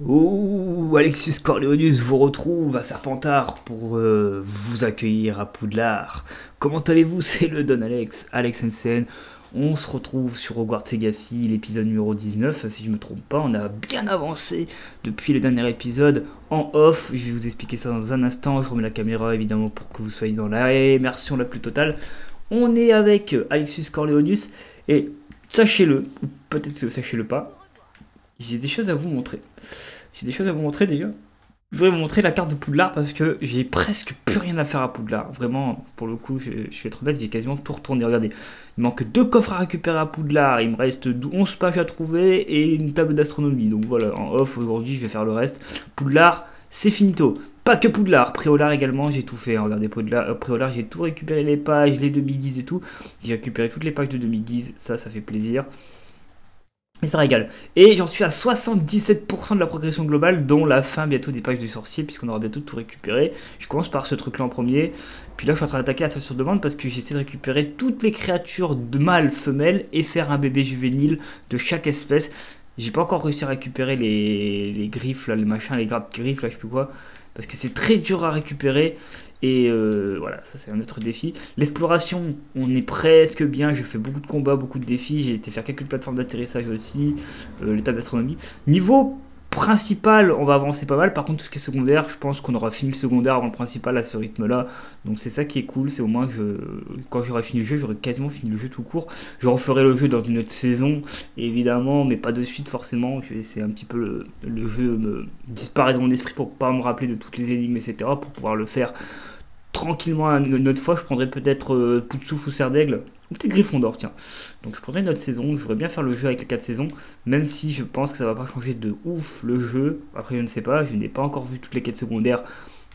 Oh, Alexis Corleonius vous retrouve à Serpentard pour vous accueillir à Poudlard. Comment allez-vous? C'est le Don Alex, Alex NCN. On se retrouve sur Hogwarts Legacy, l'épisode numéro 19, si je me trompe pas. On a bien avancé depuis le dernier épisode en off. Je vais vous expliquer ça dans un instant. Je remets la caméra évidemment pour que vous soyez dans l'immersion la plus totale. On est avec Alexis Corleonius et sachez-le, ou peut-être que sachez-le pas, j'ai des choses à vous montrer. J'ai des choses à vous montrer déjà. Je voudrais vous montrer la carte de Poudlard parce que j'ai presque plus rien à faire à Poudlard. Vraiment, pour le coup, je vais être honnête, j'ai quasiment tout retourné. Regardez, il manque 2 coffres à récupérer à Poudlard. Il me reste 11 pages à trouver et une table d'astronomie. Donc voilà, en off, aujourd'hui, je vais faire le reste. Poudlard, c'est finito. Pas que Poudlard, Préolard également, j'ai tout fait. Hein. Regardez, Préolard, j'ai tout récupéré, les pages, les demi-guises et tout. J'ai récupéré toutes les pages de demi-guises, ça fait plaisir. Et ça régale. Et j'en suis à 77% de la progression globale, dont la fin bientôt des pages du sorcier, puisqu'on aura bientôt tout récupéré. Je commence par ce truc-là en premier. Puis là, je suis en train d'attaquer la salle sur demande parce que j'essaie de récupérer toutes les créatures de mâles, femelles, et faire un bébé juvénile de chaque espèce. J'ai pas encore réussi à récupérer les griffes, là, les machins, les grappes griffes, là, je sais plus quoi. Parce que c'est très dur à récupérer. Et voilà, ça c'est un autre défi. L'exploration, on est presque bien. J'ai fait beaucoup de combats, beaucoup de défis. J'ai été faire quelques plateformes d'atterrissage aussi. L'état d'astronomie. Niveau principal, on va avancer pas mal. Par contre, tout ce qui est secondaire, je pense qu'on aura fini le secondaire avant le principal à ce rythme-là. Donc c'est ça qui est cool. C'est au moins que quand j'aurai fini le jeu, j'aurai quasiment fini le jeu tout court. Je referai le jeu dans une autre saison, évidemment, mais pas de suite forcément. Je vais essayer un petit peu le jeu me disparaît de mon esprit pour pas me rappeler de toutes les énigmes, etc. Pour pouvoir le faire tranquillement une autre fois. Je prendrai peut-être Poudsoufle ou Serre d'Aigle, ou peut-être Gryffondor, tiens. Donc je prendrai une autre saison. Je voudrais bien faire le jeu avec les 4 saisons, même si je pense que ça va pas changer de ouf le jeu. Après, je ne sais pas, je n'ai pas encore vu toutes les quêtes secondaires.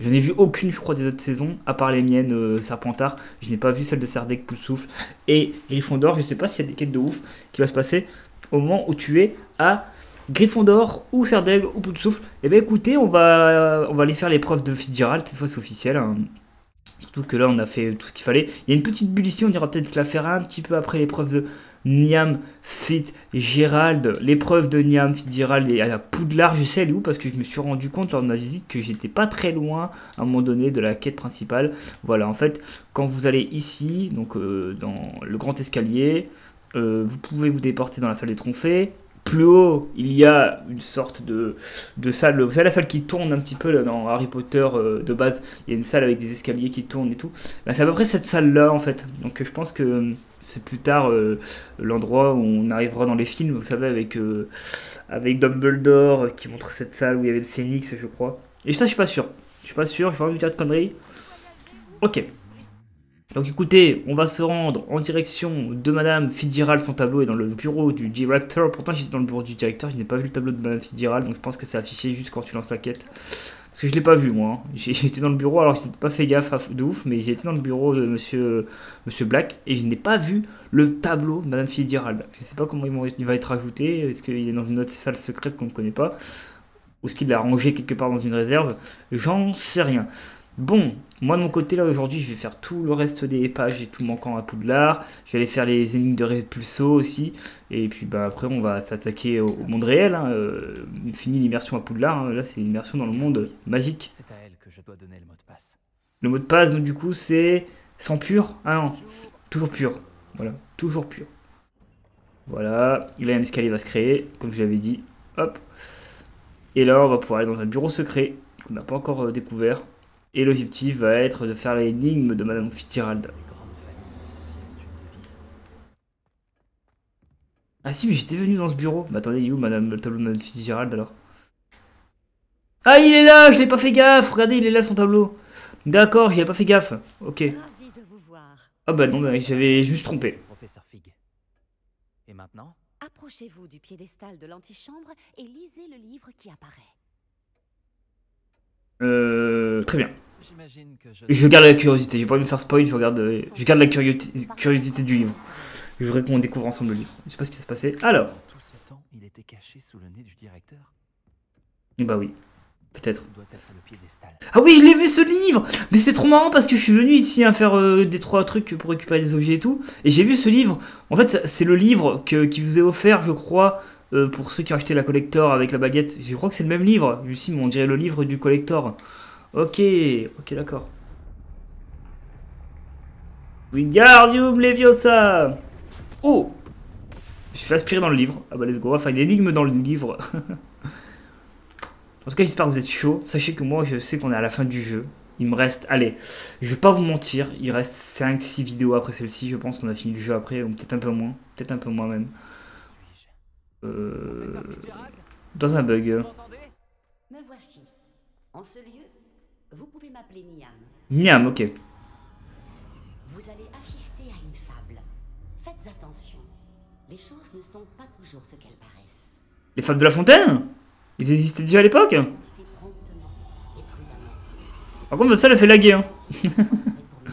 Je n'ai vu aucune, je crois, des autres saisons, à part les miennes, Serpentard. Je n'ai pas vu celle de Serre d'Aigle, Poudsoufle et Gryffondor. Je sais pas s'il y a des quêtes de ouf qui va se passer au moment où tu es à Gryffondor ou Serre d'Aigle ou Poudsoufle. Et ben écoutez, on va aller faire l'épreuve de Fitzgerald. Cette fois, c'est officiel, hein. Surtout que là, on a fait tout ce qu'il fallait. Il y a une petite bulle ici, on ira peut-être se la faire un petit peu après l'épreuve de Niam Fitzgerald. L'épreuve de Niam Fitzgerald est à Poudlard, je sais elle est où, parce que je me suis rendu compte lors de ma visite que j'étais pas très loin à un moment donné de la quête principale. Voilà, en fait, quand vous allez ici, donc dans le grand escalier, vous pouvez vous déporter dans la salle des trophées. Plus haut, il y a une sorte de salle. Vous savez, la salle qui tourne un petit peu là, dans Harry Potter de base. Il y a une salle avec des escaliers qui tournent et tout. Ben, c'est à peu près cette salle-là en fait. Donc je pense que c'est plus tard l'endroit où on arrivera dans les films, vous savez, avec Dumbledore qui montre cette salle où il y avait le phénix, je crois. Et ça, je suis pas sûr. Je suis pas sûr, je vais pas vous dire de conneries. Ok. Donc écoutez, on va se rendre en direction de Madame Fitzgerald, son tableau est dans le bureau du directeur. Pourtant j'étais dans le bureau du directeur, je n'ai pas vu le tableau de Madame Fitzgerald, donc je pense que c'est affiché juste quand tu lances la quête. Parce que je l'ai pas vu moi, hein. J'ai été dans le bureau, alors je n'ai pas fait gaffe de ouf, mais j'ai été dans le bureau de monsieur Black et je n'ai pas vu le tableau de Madame Fitzgerald. Je ne sais pas comment il va être ajouté, est-ce qu'il est dans une autre salle secrète qu'on ne connaît pas, ou est-ce qu'il l'a rangé quelque part dans une réserve, j'en sais rien. Bon, moi de mon côté là aujourd'hui je vais faire tout le reste des pages et tout manquant à Poudlard. Je vais aller faire les énigmes de Répulso aussi. Et puis bah après on va s'attaquer au monde réel. Hein. Fini l'immersion à Poudlard. Hein. Là c'est l'immersion dans le monde magique. C'est à elle que je dois donner le mot de passe. Le mot de passe donc du coup c'est sans pur. Ah non, toujours pur. Voilà, toujours pur. Voilà, là un escalier va se créer, comme je l'avais dit. Hop. Et là on va pouvoir aller dans un bureau secret qu'on n'a pas encore découvert. Et l'objectif va être de faire l'énigme de Madame Fitzgerald. Les grandes familles de sorcières ont une devise. Ah si, mais j'étais venu dans ce bureau. Mais attendez, il est où Madame, le tableau de Madame Fitzgerald alors? Ah, il est là, je n'avais pas fait gaffe. Regardez, il est là son tableau. D'accord, j'y avais pas fait gaffe. Ok. Ravi de vous voir. Ah bah non, bah, j'avais juste trompé. Professeur Fig. Et maintenant? Approchez-vous du piédestal de l'antichambre et lisez le livre qui apparaît. Très bien. J'imagine que Je garde la curiosité, j'ai pas envie de me faire spoil, je garde la curiosité du livre. Je voudrais qu'on découvre ensemble le livre. Je sais pas ce qui s'est passé. Alors. Tout ce temps, il était caché sous le nez du directeur. Eh bah oui, peut-être. Ce doit être le piédestal. Ah oui, je l'ai vu ce livre. Mais c'est trop marrant parce que je suis venu ici à faire des 3 trucs pour récupérer des objets et tout. Et j'ai vu ce livre. En fait, c'est le livre qui vous est offert, je crois, Pour ceux qui ont acheté la collector avec la baguette. Je crois que c'est le même livre. Lucie, on dirait le livre du collector. Ok, ok, d'accord. Wingardium Leviosa. Oh! Je suis aspiré dans le livre. Ah bah let's go, enfin une énigme dans le livre. En tout cas, j'espère que vous êtes chaud. Sachez que moi, je sais qu'on est à la fin du jeu. Il me reste, allez, je vais pas vous mentir, il reste 5-6 vidéos après celle-ci. Je pense qu'on a fini le jeu après, ou peut-être un peu moins. Peut-être un peu moins même. Dans un bug. Me voici. En ce lieu, vous pouvez m'appeler Niam. Miam, ok. Vous allez assister à une fable. Faites attention. Les choses ne sont pas toujours ce qu'elles paraissent. Les Fables de la Fontaine? Ils existaient déjà à l'époque? Pensez promptement et prudemment. Par contre, votre salle a fait laguer, hein. Vous serez pour nous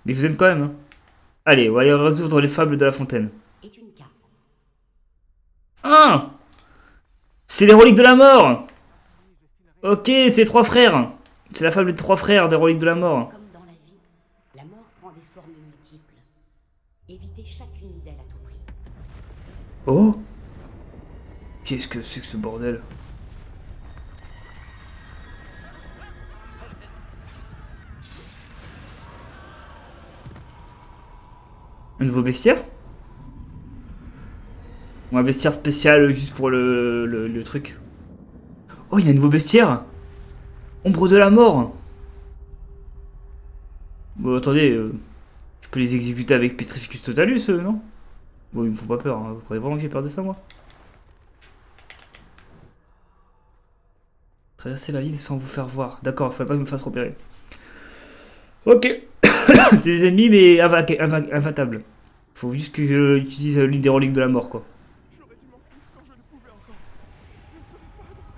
Mais je vous aime quand même, hein. Allez, on va aller résoudre les Fables de la Fontaine. est une cape. 1. C'est les reliques de la mort. Ok, c'est les 3 frères. C'est la fable des 3 frères des reliques de la mort. Comme dans la vie, la mort prend des formes multiples. Évitez chacune d'elles à tout prix. Oh. Qu'est-ce que c'est que ce bordel? Un nouveau bestiaire? Ou un bestiaire spécial juste pour le truc? Oh, il y a un nouveau bestiaire! Ombre de la mort! Bon, attendez, je peux les exécuter avec Petrificus Totalus, non? Bon, ils me font pas peur, hein. Vous croyez vraiment que j'ai peur de ça, moi? Traverser la ville sans vous faire voir. D'accord, il faudrait pas que je me fasse repérer. Ok. C'est des ennemis, mais invatables. Faut juste que j'utilise l'une des reliques de la mort, quoi.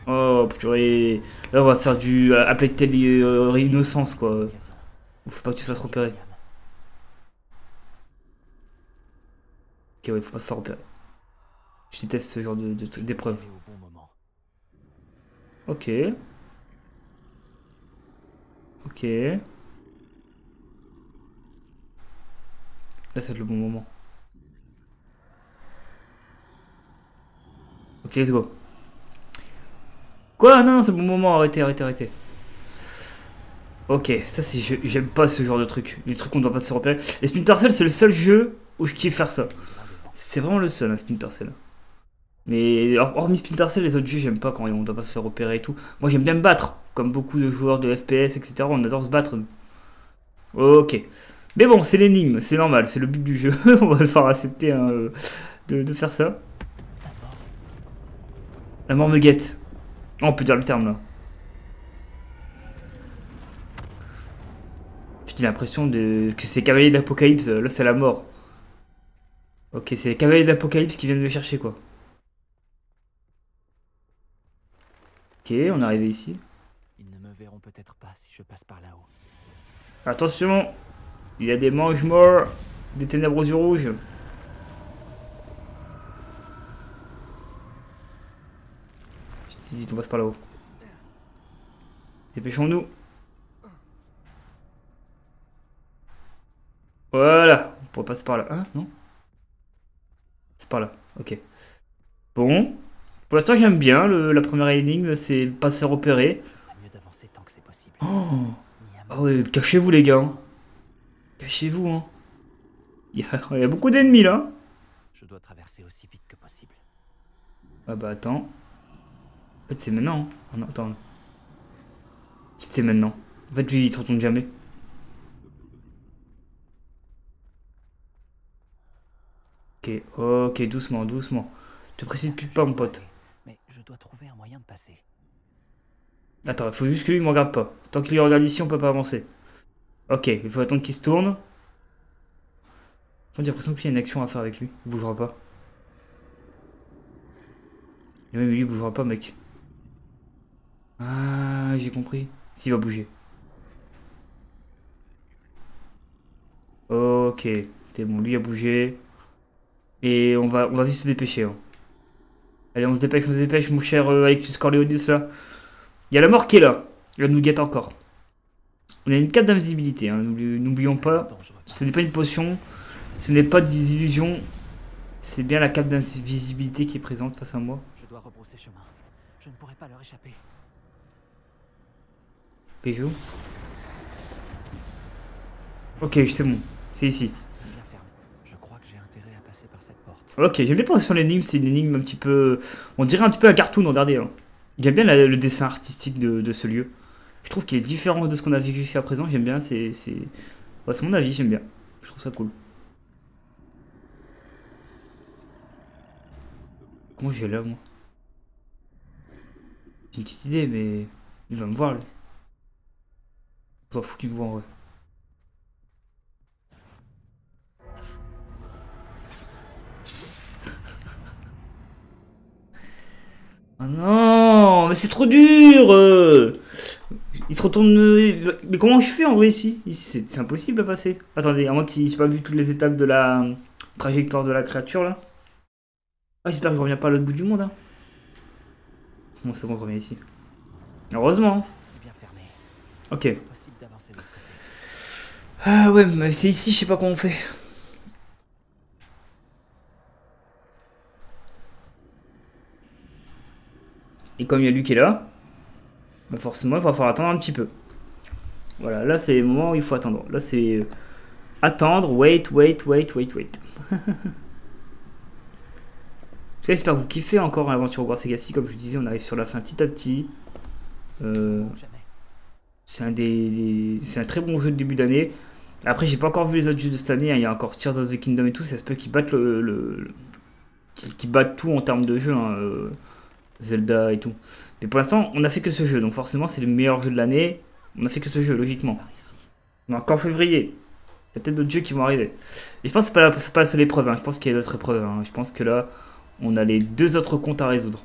Oh, purée. Là, on va se faire du appeler telle innocence, quoi. Faut pas que tu te fasses repérer. Ok, ouais, faut pas se faire repérer. Je déteste ce genre d'épreuve. Arrivé au bon moment. Ok. Ok. Là, c'est le bon moment. Ok, let's go. Quoi? Non, c'est le bon moment. Arrêtez, arrêtez, arrêtez. Ok, ça c'est... J'aime pas ce genre de truc. Les trucs qu'on doit pas se repérer. Et Splinter Cell, c'est le seul jeu où je kiffe faire ça. C'est vraiment le seul, hein, Splinter Cell. Mais hormis Splinter Cell, les autres jeux, j'aime pas quand on doit pas se faire repérer et tout. Moi, j'aime bien me battre. Comme beaucoup de joueurs de FPS, etc. On adore se battre. Ok. Mais bon, c'est l'énigme, c'est normal, c'est le but du jeu. On va le faire accepter hein, de faire ça. La mort me guette. Oh, on peut dire le terme là. J'ai l'impression que c'est les cavaliers de l'Apocalypse, là c'est la mort. Ok, c'est les cavaliers de l'Apocalypse qui viennent me chercher quoi. Ok, on est arrivé ici. Ils ne me verront peut-être pas si je passe par là-haut. Attention, il y a des mange-morts, des ténèbres aux yeux rouges. Je te dis, on passe par là-haut. Dépêchons-nous. Voilà, on pourrait passer par là. Hein, non? C'est par là, ok. Bon. Pour l'instant, j'aime bien la première énigme, c'est pas se repérer. Je ferais mieux d'avancer tant que c'est possible. Oh, Niam, ah ouais, cachez-vous les gars. Cachez-vous, hein. Il y a beaucoup d'ennemis là. je dois traverser aussi vite que possible. Ah bah attends. En fait, c'est maintenant. Hein. Ah non, attends. C'est maintenant. En fait, lui, il se retourne jamais. Ok, ok, doucement, doucement. Te précipite pas, mon pote. Mais je dois trouver un moyen de passer. Attends, il faut juste que lui me regarde pas. Tant qu'il regarde ici, on peut pas avancer. Ok, il faut attendre qu'il se tourne. J'ai l'impression qu'il y a une action à faire avec lui. Il bougera pas. Et même lui, il bougera pas, mec. Ah, j'ai compris. S'il va bouger. Ok, c'est bon, lui a bougé. Et on va vite se dépêcher. Hein. Allez, on se dépêche, mon cher Alexis Corleonius là. Il y a la mort qui est là. Elle nous guette encore. On a une cape d'invisibilité, hein. N'oublions pas. Ce n'est pas une potion. Ce n'est pas des illusions. C'est bien la cape d'invisibilité qui est présente face à moi. Je dois rebrousser chemin. Je ne pourrai pas leur échapper. Bijou. Ok, c'est bon. C'est ici. C'est bien fermé. Je crois que j'ai intérêt à passer par cette porte. Ok, j'aime bien penser sur l'énigme. C'est une énigme un petit peu... On dirait un petit peu un cartoon, regardez. Hein. J'aime bien le dessin artistique de ce lieu. Je trouve qu'il est différent de ce qu'on a vécu jusqu'à présent. J'aime bien, c'est mon avis, j'aime bien. Je trouve ça cool. Comment je vais là, moi? J'ai une petite idée, mais... Il va me voir, lui. On s'en fout qu'il me voit, en vrai. Ah non, mais c'est trop dur. Il se retourne... Mais comment je fais, en vrai, ici? Ici, c'est impossible à passer. Attendez, à moins que j'ai pas vu toutes les étapes de la trajectoire de la créature, là. Ah, j'espère que je reviens pas à l'autre bout du monde, hein. Bon, c'est bon, je reviens ici. Heureusement. C'est bien fermé. Ok. Impossible d'avancer de ce côté. Ah ouais, mais c'est ici, je sais pas comment on fait. Et comme il y a lui qui est là, bah forcément, il va falloir attendre un petit peu. Voilà, là, c'est le moment où il faut attendre. Là, c'est... Attendre, wait. J'espère que vous kiffez encore l'aventure Hogwarts Legacy. Comme je vous disais, on arrive sur la fin petit à petit. C'est un très bon jeu de début d'année. Après, j'ai pas encore vu les autres jeux de cette année. Hein. Il y a encore Tears of the Kingdom et tout. Ça se peut qu'ils battent qu'ils battent tout en termes de jeu. Hein. Zelda et tout. Mais pour l'instant, on a fait que ce jeu. Donc forcément, c'est le meilleur jeu de l'année. On a fait que ce jeu, logiquement. On est encore février. Il y a peut-être d'autres jeux qui vont arriver. Et je pense que c'est pas la seule épreuve. Hein. Je pense qu'il y a d'autres épreuves. Hein. Je pense que là, on a les 2 autres comptes à résoudre.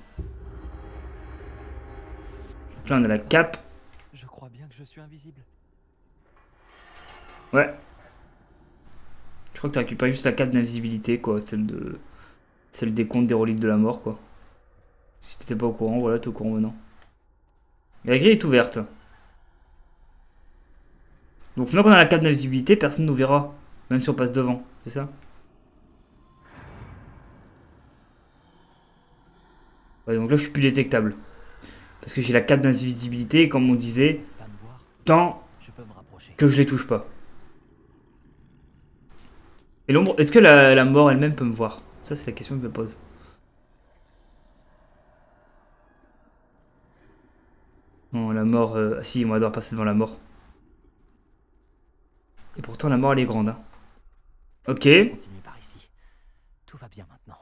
Là, on a la cape. Je crois bien que je suis invisible. Ouais. Je crois que tu récupères juste la cape d'invisibilité, quoi. Celle des contes des reliques de la mort, quoi. Si t'étais pas au courant, voilà, t'es au courant maintenant. Et la grille est ouverte. Donc maintenant qu'on a la cape d'invisibilité, personne ne nous verra. Même si on passe devant, c'est ça? Ouais, donc là je suis plus détectable. Parce que j'ai la cape d'invisibilité et comme on disait, Pas me voir. tant Je peux me rapprocher. que je les touche pas. Et l'ombre, est-ce que la mort elle-même peut me voir? Ça c'est la question que je me pose. Non, la mort... Ah si, on va devoir passer devant la mort. Et pourtant la mort elle est grande. Hein. Ok. Continue par ici. Tout va bien maintenant.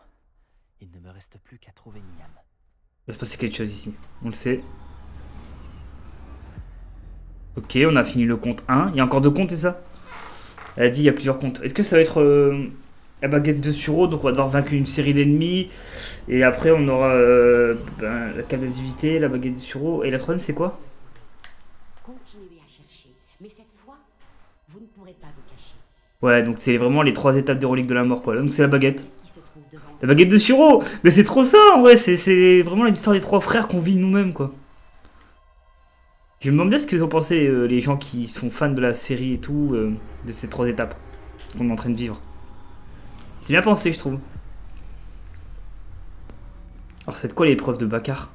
Il ne me reste plus qu'à trouver Niam. Il va se passer quelque chose ici. On le sait. Ok, on a fini le compte 1. Il y a encore 2 comptes, c'est ça? Elle a dit il y a plusieurs comptes. Est-ce que ça va être la baguette de Suro? Donc on va devoir vaincre une série d'ennemis. Et après on aura la cape d'invisibilité, la baguette de Suro. Et la troisième c'est quoi? Continuez à chercher, mais cette fois, vous ne pourrez pas vous cacher. Ouais, donc c'est vraiment les 3 étapes des reliques de la mort, quoi. Donc c'est la baguette. Qui se trouve devant La baguette de Suro. Mais c'est trop ça en vrai. C'est vraiment l'histoire des 3 frères qu'on vit nous-mêmes, quoi. Je me demande bien ce qu'ils ont pensé, les gens qui sont fans de la série et tout, de ces 3 étapes qu'on est en train de vivre. C'est bien pensé, je trouve. Alors, c'est de quoi l'épreuve de Baccar?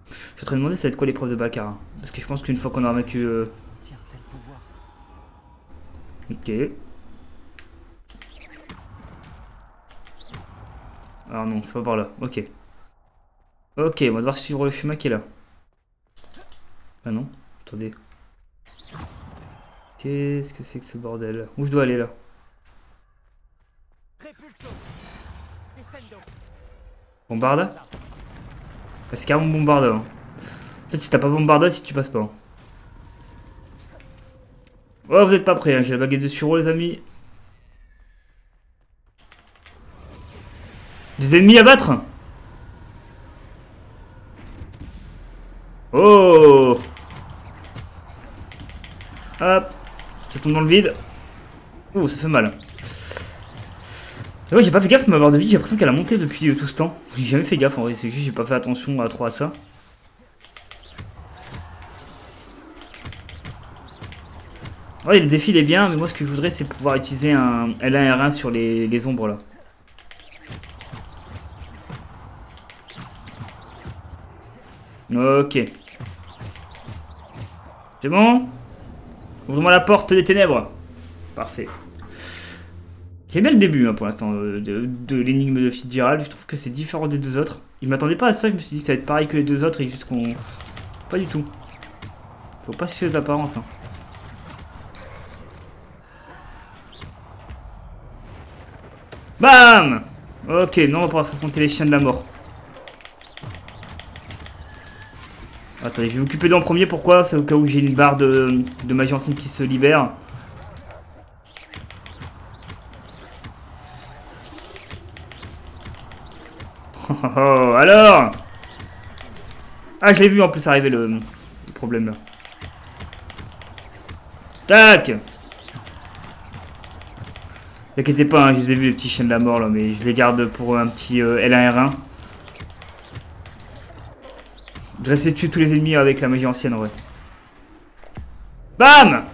Je suis en train de demander c'est de quoi l'épreuve de Baccar. Hein. Parce que je pense qu'une fois qu'on aura vaincu... Sentir un tel pouvoir. Ok. Alors non, c'est pas par là. Ok. Ok, on va devoir suivre le chemin qui est là. Ah non, attendez. Qu'est-ce que c'est que ce bordel? Où je dois aller là? Bombarda? Ah, c'est carrément Bombarda. Hein. En fait, si t'as pas Bombarda, si tu passes pas. Hein. Oh, vous êtes pas prêts, hein. J'ai la baguette de Suro, les amis. Des ennemis à battre? Oh! Hop! Ça tombe dans le vide. Oh, ça fait mal. Ouais, j'ai pas fait gaffe, ma barre de vie, j'ai l'impression qu'elle a monté depuis tout ce temps. J'ai jamais fait gaffe en vrai, c'est juste j'ai pas fait attention trop à ça. Ouais, le défi il est bien, mais moi ce que je voudrais c'est pouvoir utiliser un L1 R1 sur les ombres là. Ok. C'est bon? Ouvre-moi la porte des ténèbres. Parfait. J'aime bien le début hein, pour l'instant de l'énigme de Fitzgerald. Je trouve que c'est différent des deux autres. Je m'attendais pas à ça, je me suis dit que ça va être pareil que les deux autres et juste qu'on... Pas du tout. Faut pas se fier aux apparences. Hein. Bam! Ok, non, on va pouvoir s'affronter les chiens de la mort. Attendez, je vais m'occuper d'en premier. Pourquoi? C'est au cas où j'ai une barre de magie ancienne qui se libère. Oh, alors! Ah, je l'ai vu en plus arriver le problème là. Tac! T'inquiétez pas, hein, je les ai vus les petits chiens de la mort là, mais je les garde pour un petit L1R1. Je vais essayer de tuer tous les ennemis avec la magie ancienne en vrai. Bam!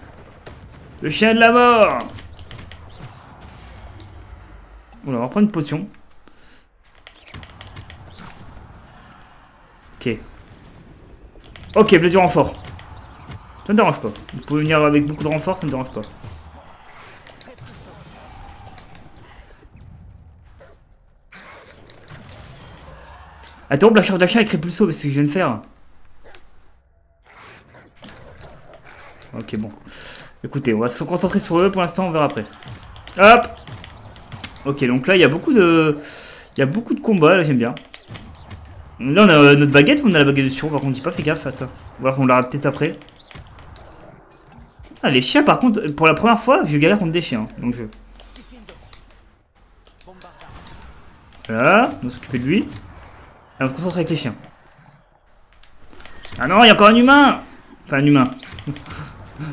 Le chien de la mort! On va reprendre une potion. Ok. Ok, bleu du renfort. Ça me dérange pas. Vous pouvez venir avec beaucoup de renfort, ça me dérange pas. Attends, la charge d'achat avec Répulso, c'est ce que je viens de faire. Ok, bon. Écoutez, on va se concentrer sur eux pour l'instant, on verra après. Hop! Ok, donc là, il y a beaucoup de... Il y a beaucoup de combats, là, j'aime bien. Là, on a notre baguette ou on a la baguette de Sion? Par contre, on dit pas fait gaffe à ça. Ou alors on l'aura peut-être après. Ah, les chiens, par contre, pour la première fois, je galère contre des chiens dans le jeu. Voilà, on va s'occuper de lui. Et on se concentre avec les chiens. Ah non, il y a encore un humain! Enfin, un humain.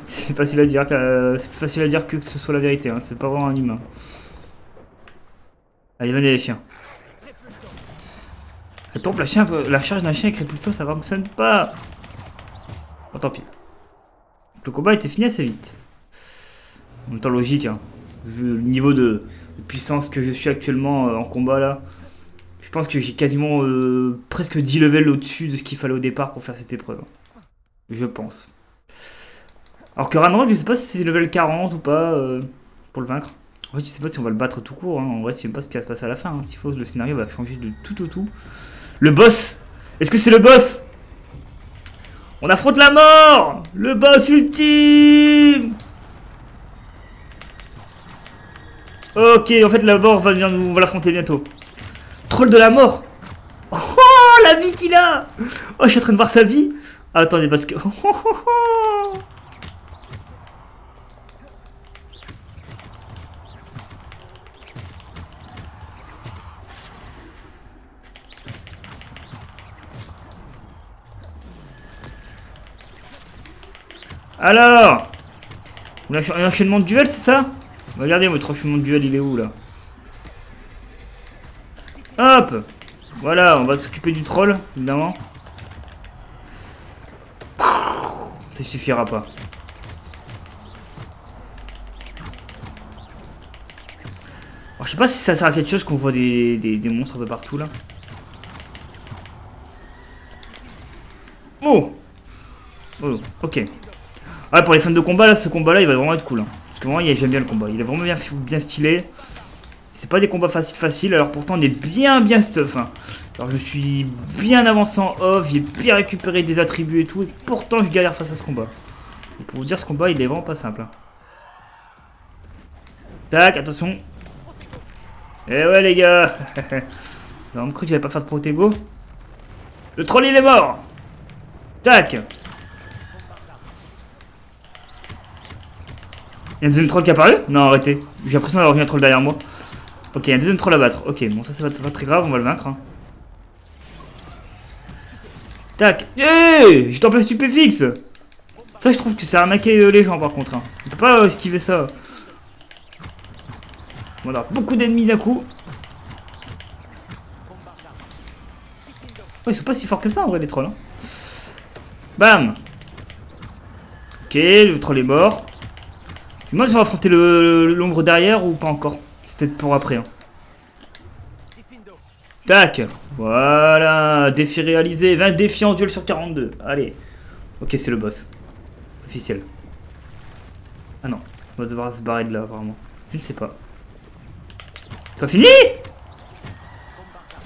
C'est facile à dire, c'est plus facile à dire que ce soit la vérité, hein. C'est pas vraiment un humain. Allez, venez les chiens. Attends, la charge d'un chien avec Répulso, ça fonctionne pas. Bon, tant pis. Le combat était fini assez vite. En même temps, logique, hein. Vu le niveau de puissance que je suis actuellement en combat là. Je pense que j'ai quasiment presque 10 levels au-dessus de ce qu'il fallait au départ pour faire cette épreuve. Je pense. Alors que Ranrock, je sais pas si c'est level 40 ou pas pour le vaincre. En fait, je sais pas si on va le battre tout court. Hein. En vrai, je sais même pas ce qui va se passer à la fin. Hein. S'il faut, le scénario va changer de tout au tout. Le boss! Est-ce que c'est le boss? On affronte la mort! Le boss ultime! Ok, en fait, la mort va venir nous... On va l'affronter bientôt. Troll de la mort! Oh, la vie qu'il a! Oh, je suis en train de voir sa vie. Ah, attendez, parce que... Alors, un enchaînement de duel, c'est ça? Regardez, votre enchaînement de duel, il est où, là? Hop! Voilà, on va s'occuper du troll, évidemment. Ça suffira pas. Alors, je sais pas si ça sert à quelque chose qu'on voit des monstres un peu partout, là. Oh! Oh, ok. Ouais, pour les fans de combat, là, ce combat-là, il va vraiment être cool. Hein. Parce que vraiment, j'aime bien le combat. Il est vraiment bien stylé. C'est pas des combats faciles, alors pourtant, on est bien stuff. Hein. Alors, je suis bien avancé en off, j'ai bien récupéré des attributs et tout, et pourtant, je galère face à ce combat. Et pour vous dire, ce combat, il est vraiment pas simple. Hein. Tac, attention. Eh ouais, les gars. On me cru que j'allais pas faire de protégo. Le troll, il est mort. Tac. Il y a un deuxième troll qui est apparu? Non, arrêtez. J'ai l'impression d'avoir vu un troll derrière moi. Ok, il y a un deuxième troll à battre. Ok, bon, ça, c'est pas très grave, on va le vaincre. Hein. Tac. Hey, j'étais en place stupéfixe. Ça, je trouve que c'est arnaquer les gens, par contre. Hein. On peut pas esquiver ça. On a beaucoup d'ennemis d'un coup. Oh, ils sont pas si forts que ça, en vrai, les trolls. Hein. Bam. Ok, le troll est mort. Moi, je vais affronter l'ombre derrière ou pas encore? C'est peut-être pour après. Hein. Tac. Voilà. Défi réalisé. 20 défis en duel sur 42. Allez. Ok, c'est le boss. Officiel. Ah non. On va devoir se barrer de là, apparemment. Je ne sais pas. C'est pas fini?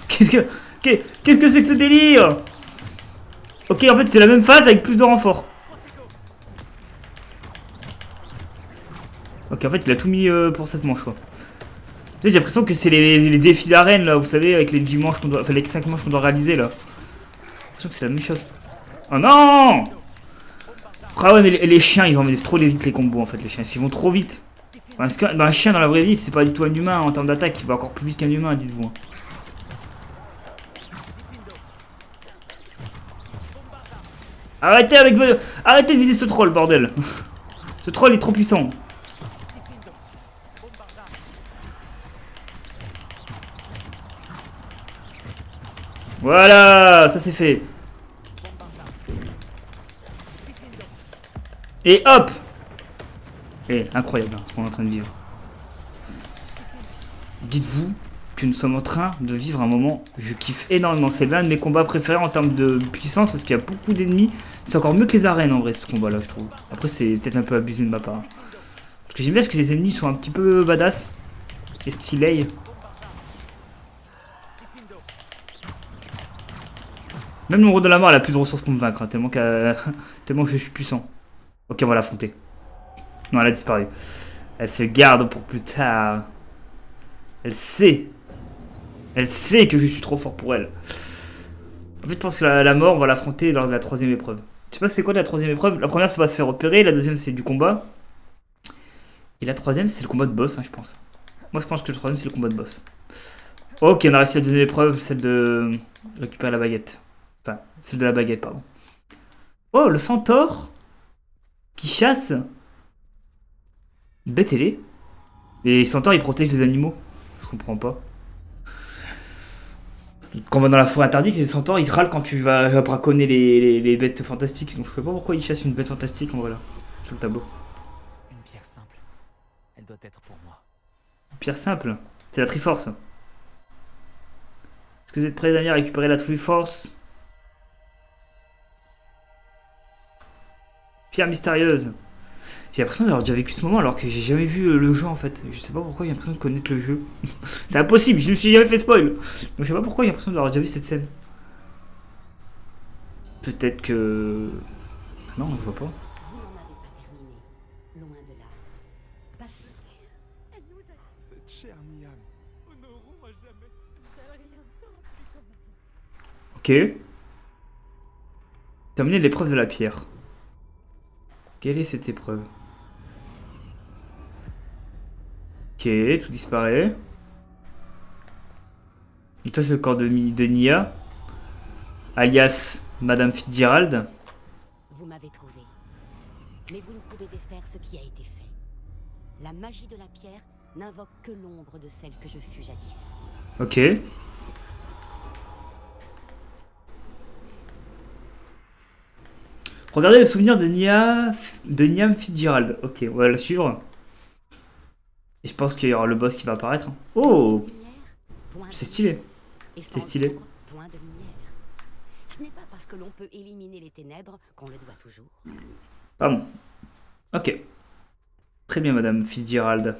Qu'est-ce que c'est que ce délire? Ok, en fait, c'est la même phase avec plus de renforts. Ok, en fait, il a tout mis pour cette manche, quoi. J'ai l'impression que c'est les défis d'arène, là, vous savez, avec les 10 manches qu'on doit... Enfin, les 5 manches qu'on doit réaliser, là. J'ai l'impression que c'est la même chose. Oh non! Ah ouais, mais les chiens, ils vont trop vite, les combos, en fait, les chiens. Ils vont trop vite. Parce que un chien, dans la vraie vie, c'est pas du tout un humain en termes d'attaque. Il va encore plus vite qu'un humain, dites-vous. Arrêtez avec vos... Arrêtez de viser ce troll, bordel. Ce troll est trop puissant. Voilà, ça c'est fait. Et hop. Et incroyable hein, ce qu'on est en train de vivre. Dites-vous que nous sommes en train de vivre un moment, je kiffe énormément. C'est l'un de mes combats préférés en termes de puissance parce qu'il y a beaucoup d'ennemis. C'est encore mieux que les arènes en vrai ce combat là je trouve. Après c'est peut-être un peu abusé de ma part. Parce que j'aime bien parce que les ennemis sont un petit peu badass et stylés. Même l'ombre de la mort elle a plus de ressources pour me vaincre hein, tellement que je suis puissant. Ok on va l'affronter. Non elle a disparu. Elle se garde pour plus tard. Elle sait. Elle sait que je suis trop fort pour elle. En fait, je pense que la mort, on va l'affronter lors de la 3ème épreuve. Je sais pas c'est quoi la 3ème épreuve. La première, c'est pas se faire repérer. La 2ème, c'est du combat. Et la 3ème, c'est le combat de boss, hein, je pense. Moi, je pense que le 3ème, c'est le combat de boss. Ok, on a réussi la 2ème épreuve, celle de récupérer la baguette. Enfin, celle de la baguette, pardon. Oh, le centaure qui chasse. Bête ailée. Et les centaures, ils protègent les animaux. Je comprends pas. Quand on va dans la forêt interdite, les centaures ils râlent quand tu vas braconner les bêtes fantastiques. Donc je sais pas pourquoi ils chassent une bête fantastique en vrai là, sur le tableau. Une pierre simple. Elle doit être pour moi. Une pierre simple, c'est la Triforce. Est-ce que vous êtes prêts les amis à récupérer la Triforce? Pierre mystérieuse. J'ai l'impression d'avoir déjà vécu ce moment alors que j'ai jamais vu le jeu en fait. Je sais pas pourquoi j'ai l'impression de connaître le jeu. C'est impossible, je me suis jamais fait spoil. Donc je sais pas pourquoi j'ai l'impression d'avoir déjà vu cette scène. Peut-être que... Non, on ne voit pas. Vous n'en avez pas terminé. Loin de là. Passez. Elle nous a... Cette chère Niam. Honorons à jamais. Ça, rien ne sera plus comme avant. Ok. Terminer l'épreuve de la pierre. Quelle est cette épreuve? Ok, tout disparaît. Et toi, c'est le corps de Nia, alias Madame Fitzgerald. Vous m'avez trouvé. Mais vous ne pouvez défaire ce qui a été fait. La magie de la pierre n'invoque que l'ombre de celle que je fus jadis. Ok. Regardez le souvenir de Niam Fitzgerald. Ok, on va la suivre. Et je pense qu'il y aura le boss qui va apparaître. Oh, c'est stylé. C'est stylé. Point de lumière. Ce n'est pas parce que l'on peut éliminer les ténèbres qu'on le doit toujours. Ah bon. Ok. Très bien, Madame Fitzgerald.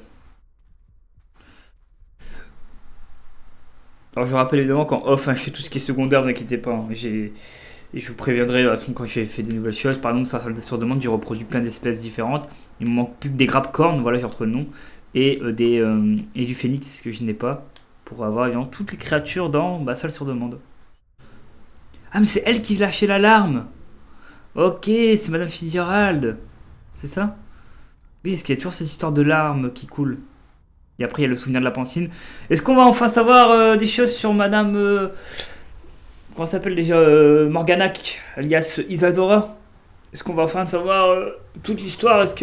Alors je vous rappelle évidemment qu'en off, hein, je fais tout ce qui est secondaire, ne vous inquiétez pas. Hein, et je vous préviendrai de toute façon quand j'ai fait des nouvelles choses. Par exemple, sur demande, j'ai reproduit plein d'espèces différentes. Il me manque plus que des grappe-cornes, voilà, j'ai retrouvé le nom. Et du phénix que je n'ai pas. Pour avoir évidemment toutes les créatures dans ma salle sur demande. Ah mais c'est elle qui lâchait l'alarme. Ok, c'est Madame Fitzgerald. C'est ça? Oui, parce qu'il y a toujours cette histoire de larmes qui coule. Et après il y a le souvenir de la pancine. Est-ce qu'on va enfin savoir des choses sur Madame... comment s'appelle déjà Morganac, alias Isadora? Est-ce qu'on va enfin savoir toute l'histoire? Est-ce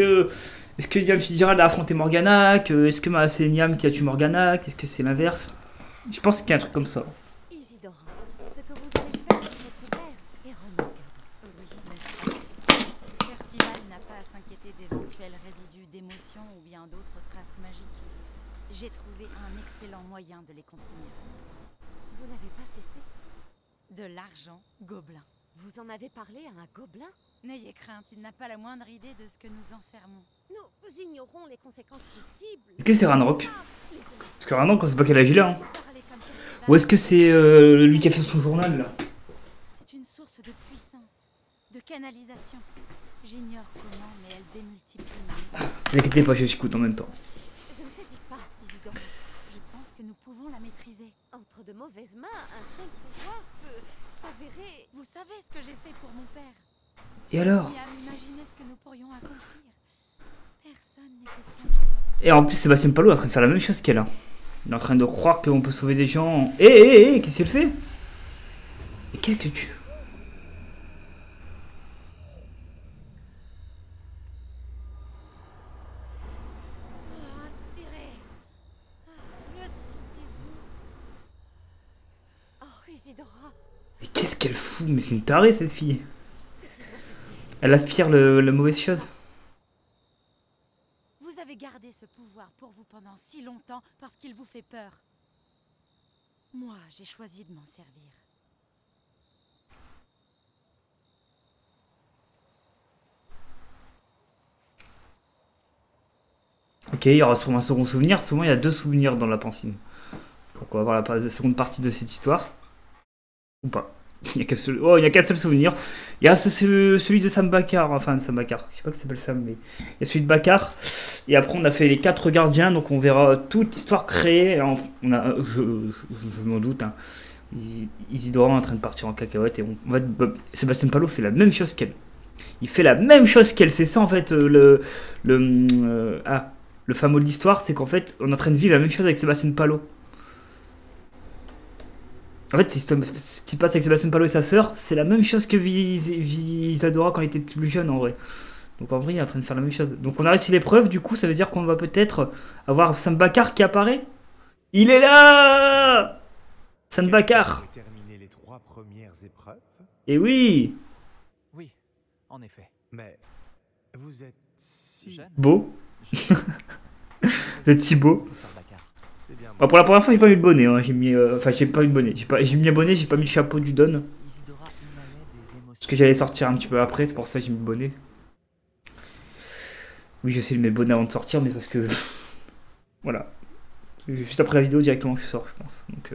que Niam Fitzgerald a affronté Morganac? Est-ce que c'est Niam qui a tué Morganac? Est-ce que c'est l'inverse? Je pense qu'il y a un truc comme ça. Isidora, ce que vous avez fait avec votre père est remarquable. Oui, monsieur. Percival n'a pas à s'inquiéter d'éventuels résidus d'émotions ou bien d'autres traces magiques. J'ai trouvé un excellent moyen de les contenir. Vous n'avez De l'argent gobelin. Vous en avez parlé à un gobelin? N'ayez crainte, il n'a pas la moindre idée de ce que nous enfermons. Nous ignorons les conséquences possibles. Est-ce que c'est Ranrock? Les Parce que Ranrock, on sait pas quel âge il a. Hein. Parlez comme ça. Ou est-ce que c'est lui qui a fait son journal là? C'est une source de puissance, de canalisation. J'ignore comment, mais elle démultiplie. Ne vous inquiétez pas, je t'écoute en même temps. Je ne saisis pas, Isidore. Je pense que nous pouvons la maîtriser. Entre de mauvaises mains, un tel pouvoir peut s'avérer... Vous savez ce que j'ai fait pour mon père. Et alors? Et à imaginer ce que nous pourrions accomplir. Personne n'est étranger à la... Et en plus, Sébastien Palo est en train de faire la même chose qu'elle a. Il est en train de croire qu'on peut sauver des gens. Hé, qu'est-ce qu'elle fait? Et qu'est-ce que tu... Inspirez. Le sentez-vous? Oh, Isidora, Mais qu'est-ce qu'elle fout? Mais c'est une tarée cette fille. ceci doit cesser. Elle aspire la mauvaise chose. Vous avez gardé ce pouvoir pour vous pendant si longtemps parce qu'il vous fait peur. Moi, j'ai choisi de m'en servir. Ok, il y aura sûrement un second souvenir. Souvent, il y a deux souvenirs dans la pancine. Donc, on va voir la seconde partie de cette histoire. Ou pas. Il n'y a qu'un seul... Oh, il n'y a qu'un seul souvenir. Il y a celui de Sam Bakar. Enfin, de Sam Bakar. Je sais pas qu'il s'appelle Sam, mais... Il y a celui de Bakar. Et après, on a fait les 4 gardiens. Donc, on verra toute l'histoire créée. On a... Je m'en doute, hein. Isidora est en train de partir en cacahuète. Et on va... Sébastien Palo fait la même chose qu'elle. Il fait la même chose qu'elle. C'est ça, en fait, le fameux de l'histoire. C'est qu'en fait, on est en train de vivre la même chose avec Sébastien Palo. En fait, ce qui passe avec Sébastien Palo et sa sœur, c'est la même chose que vit Isadora quand il était plus jeune en vrai. Donc en vrai, il est en train de faire la même chose. Donc on a réussi l'épreuve, du coup, ça veut dire qu'on va peut-être avoir Sam Bakar qui apparaît. Il est là, Sam Bakar. Terminer les 3 premières épreuves. Et oui, Oui, en effet. Mais vous êtes si Jeune. beau. Je- Vous êtes si beau. Professeur Bakar. C'est bien. Bon, pour la première fois, j'ai pas mis le bonnet. Hein. J'ai mis, enfin, j'ai pas mis le bonnet. J'ai mis le bonnet, j'ai pas mis le chapeau du Don. Isidora émanait des émotions. Parce que j'allais sortir un petit peu après, c'est pour ça que j'ai mis le bonnet. Oui, je sais, je mets le bonnet avant de sortir, mais parce que... Voilà. Juste après la vidéo, directement, je sors, je pense. Donc,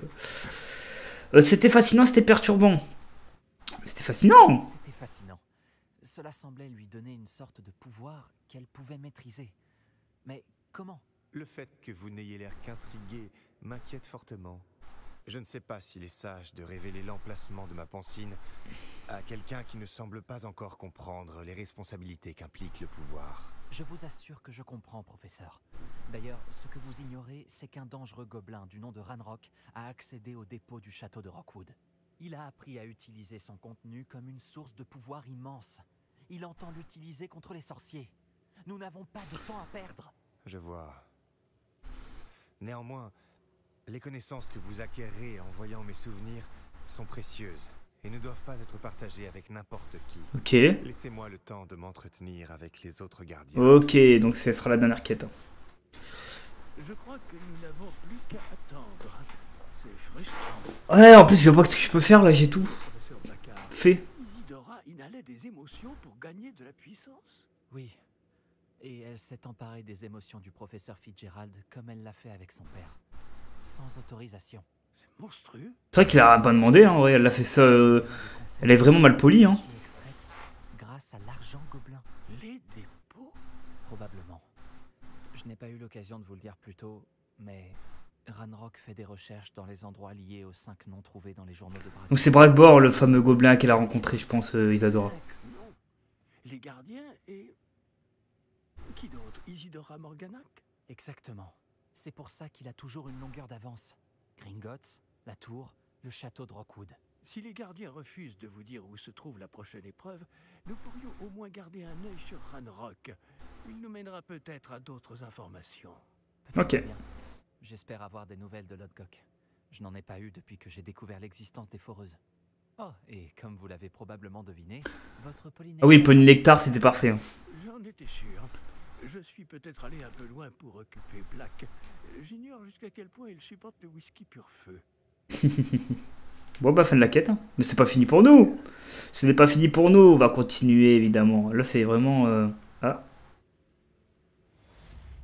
c'était fascinant, c'était perturbant. C'était fascinant. C'était fascinant. Cela semblait lui donner une sorte de pouvoir qu'elle pouvait maîtriser. Mais comment? Le fait que vous n'ayez l'air qu'intrigué m'inquiète fortement. Je ne sais pas s'il est sage de révéler l'emplacement de ma pancine à quelqu'un qui ne semble pas encore comprendre les responsabilités qu'implique le pouvoir. Je vous assure que je comprends, professeur. D'ailleurs, ce que vous ignorez, c'est qu'un dangereux gobelin du nom de Ranrock a accédé au dépôt du château de Rockwood. Il a appris à utiliser son contenu comme une source de pouvoir immense. Il entend l'utiliser contre les sorciers. Nous n'avons pas de temps à perdre. Je vois. Néanmoins, les connaissances que vous acquérez en voyant mes souvenirs sont précieuses et ne doivent pas être partagées avec n'importe qui. Ok. Laissez-moi le temps de m'entretenir avec les autres gardiens. Ok, donc ce sera la dernière quête. Hein. Je crois que nous n'avons plus qu'à attendre. C'est frustrant, Ouais, en plus, je vois pas ce que je peux faire là, j'ai tout professeur Bakar. fait. Isidora inhalait des émotions pour gagner de la puissance. Oui. Et elle s'est emparée des émotions du professeur Fitzgerald comme elle l'a fait avec son père. Sans autorisation. C'est monstrueux. C'est vrai qu'il a pas demandé, hein, ouais, elle a fait ça. Elle est vraiment mal polie, hein. Grâce à l'argent gobelin. Les dépôts. Probablement. Je n'ai pas eu l'occasion de vous le dire plus tôt, mais Ranrock fait des recherches dans les endroits liés aux 5 noms trouvés dans les journaux de Bragg. Donc c'est Bragbor, le fameux gobelin qu'elle a rencontré, je pense, Isadora. 5 noms. Les gardiens et... Qui d'autre? Isidora Morganac? Exactement. C'est pour ça qu'il a toujours une longueur d'avance. Gringotts, la tour, le château de Rockwood. Si les gardiens refusent de vous dire où se trouve la prochaine épreuve, nous pourrions au moins garder un œil sur Ranrock. Il nous mènera peut-être à d'autres informations. Ok. Bien. J'espère avoir des nouvelles de Lodgok. Je n'en ai pas eu depuis que j'ai découvert l'existence des foreuses. Oh, et comme vous l'avez probablement deviné, votre polynectar... Ah oui, Polynectar, c'était parfait. Hein. J'en étais sûr. Je suis peut-être allé un peu loin pour occuper Black. J'ignore jusqu'à quel point il supporte le whisky pur feu. Bon bah fin de la quête, hein. Mais c'est pas fini pour nous. Ce n'est pas fini pour nous, on va continuer évidemment. Là c'est vraiment... Ah.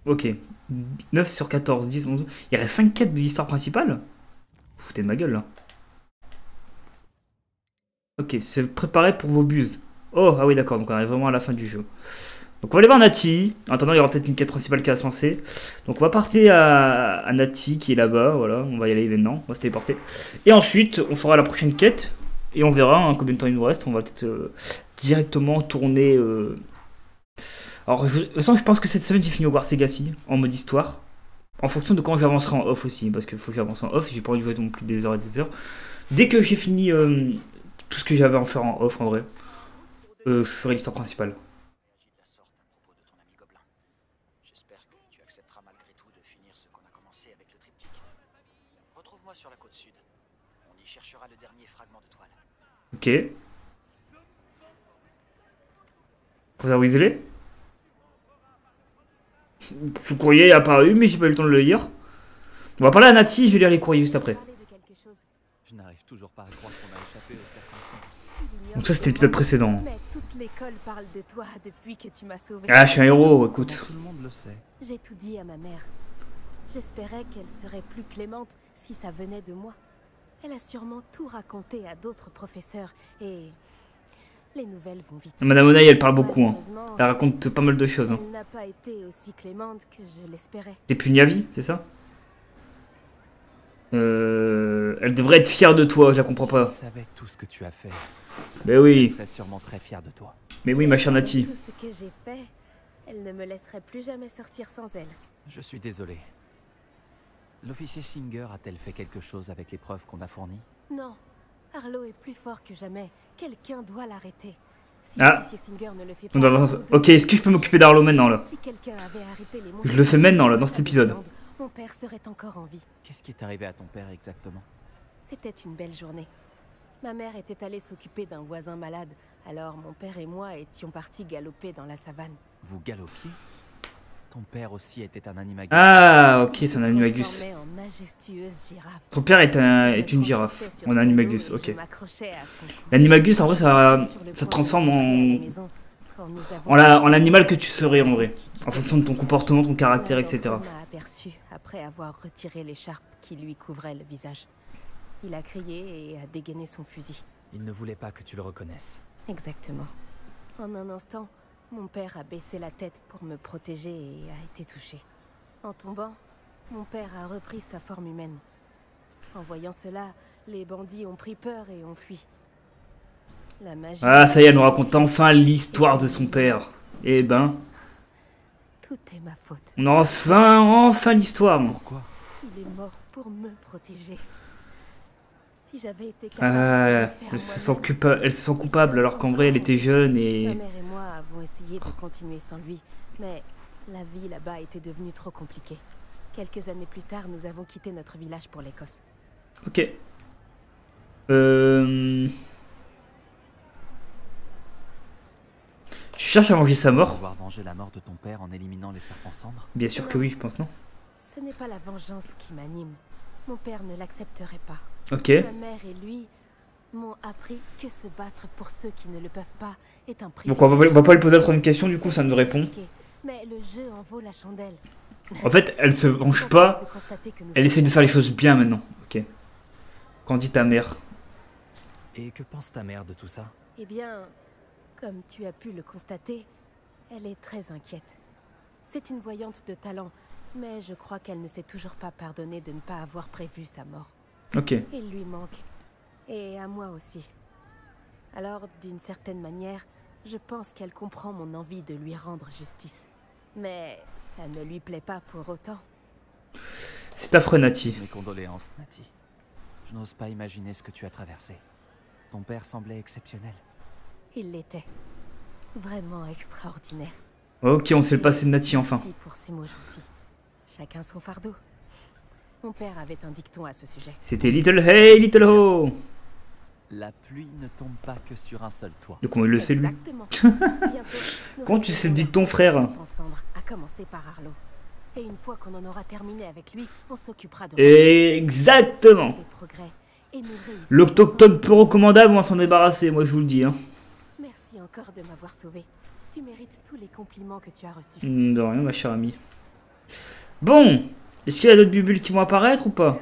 Ok. 9 sur 14, 10, 11... Il reste 5 quêtes de l'histoire principale. Vous foutez de ma gueule là. Ok, c'est préparé pour vos buses. Oh, ah oui d'accord, donc on arrive vraiment à la fin du jeu. Donc on va aller voir Nati. En attendant, il y aura peut-être une quête principale qui va se lancer. Donc on va partir à Nati qui est là-bas. Voilà, on va y aller maintenant. On va se téléporter. Et ensuite, on fera la prochaine quête. Et on verra hein, combien de temps il nous reste. On va peut-être directement tourner. Alors, de toute façon, je pense que cette semaine, j'ai fini Hogwarts Legacy en mode histoire. En fonction de quand j'avancerai en off aussi. Parce qu'il faut que j'avance en off. J'ai pas envie de jouer non plus des heures et des heures. Dès que j'ai fini tout ce que j'avais à en faire en off en vrai, je ferai l'histoire principale. Retrouve-moi sur la côte sud. On y cherchera le dernier fragment de toile. Ok. Professeur Weasley. Le courrier est apparu, mais j'ai pas eu le temps de le lire. On va parler à Nati, je vais lire les courriers juste après. Je n'arrive toujours pas à croire qu'on a échappé au cercle ensemble. Donc ça c'était l'épisode précédent. Mais toute l'école parle de toi depuis que tu m'as sauvé. Ah, je suis un héros, écoute. Tout le monde le sait. J'ai tout dit à ma mère. J'espérais qu'elle serait plus clémente si ça venait de moi. Elle a sûrement tout raconté à d'autres professeurs et les nouvelles vont vite. Madame Onaï, elle parle beaucoup. Hein. Malheureusement, Elle raconte pas mal de choses. Hein. elle n'a pas été aussi clémente que je l'espérais. T'es plus Niavi, c'est ça? Elle devrait être fière de toi, je la comprends pas. Si elle savait tout ce que tu as fait, Mais elle oui, serait sûrement très fière de toi. mais oui, ma chère Nati. Tout ce que j'ai fait, elle ne me laisserait plus jamais sortir sans elle. Je suis désolé. L'officier Singer a-t-elle fait quelque chose avec les preuves qu'on a fournies? Non, Arlo est plus fort que jamais. Quelqu'un doit l'arrêter. Si Ah. l'officier Singer ne le fait On pas, doit- nous Ok, devons- est-ce que je peux m'occuper d'Arlo maintenant là? Si quelqu'un avait arrêté les Je le fais maintenant, là, dans cet épisode. Mon père serait encore en vie. Qu'est-ce qui est arrivé à ton père exactement? C'était une belle journée. Ma mère était allée s'occuper d'un voisin malade, alors mon père et moi étions partis galoper dans la savane. Vous galopiez? Ton père aussi était un animagus. Ah, ok, Il c'est se un animagus. transformait en majestueuse girafe. Ton père est, est une Je me girafe. transperçais sur En son animagus, dos et ok. je m'accrochais à son cou. L'animagus, en vrai, ça Sur le te point transforme de rentrer à la en... maison, quand nous avons En l'animal que tu serais en vrai. En fonction de ton comportement, ton caractère, etc. L'un d'entre eux m'a aperçu après avoir retiré l'écharpe qui lui couvrait le visage. Il a crié et a dégainé son fusil. Il ne voulait pas que tu le reconnaisses. Exactement. En un instant, mon père a baissé la tête pour me protéger et a été touché. En tombant, mon père a repris sa forme humaine. En voyant cela, les bandits ont pris peur et ont fui. La magie... Ah, ça y est, elle nous raconte enfin l'histoire de son père. Eh ben, Tout est ma faute. on a enfin l'histoire. Pourquoi? Il est mort pour me protéger. Si j'avais été capable Ah, de le faire elle se moi-même, elle se sent coupable alors qu'en vrai elle était jeune ma et... mère et moi avons essayé de continuer sans lui, mais la vie là-bas était devenue trop compliquée. Quelques années plus tard, nous avons quitté notre village pour l'Écosse. Ok. Tu cherches à manger sa mort? Pouvoir venger la mort de ton père en éliminant les serpents cendres? Bien sûr que oui, je pense, non? Ce n'est pas la vengeance qui m'anime. Mon père ne l'accepterait pas. Ok. Ma mère et lui m'ont appris que se battre pour ceux qui ne le peuvent pas est un privilège. Donc on va pas lui poser la troisième question, du coup ça nous répond. Mais le jeu en vaut la chandelle. En fait, elle se venge pas, elle essaie de faire les choses bien maintenant. Ok. Qu'en dit ta mère? Et que pense ta mère de tout ça? Eh bien, comme tu as pu le constater, elle est très inquiète. C'est une voyante de talent, mais je crois qu'elle ne s'est toujours pas pardonné de ne pas avoir prévu sa mort. Ok. Il lui manque. Et à moi aussi. Alors, d'une certaine manière, je pense qu'elle comprend mon envie de lui rendre justice. Mais ça ne lui plaît pas pour autant. C'est affreux, Nati. Mes condoléances, Nati. Je n'ose pas imaginer ce que tu as traversé. Ton père semblait exceptionnel. Il l'était. Vraiment extraordinaire. Ok, on sait le passé de Nati enfin. Merci pour ces mots gentils. Chacun son fardeau. Mon père avait un dicton à ce sujet. C'était Little Hey, Little Ho. La pluie ne tombe pas que sur un seul toit. Et comment il le sait, lui? Exactement. Bientôt, nous Comment tu sais le révélerons dicton, la frère? serpent cendre, à commencer par Arlo. Et une fois qu'on en aura terminé avec lui, on s'occupera de Exactement. des progrès et nous réussirons. L'Octoctone peu recommandable, on va s'en débarrasser, moi je vous le dis. Hein. Merci encore de m'avoir sauvé. Tu mérites tous les compliments que tu as reçus. De rien, ma chère amie. Bon, est-ce qu'il y a d'autres bubules qui vont apparaître ou pas?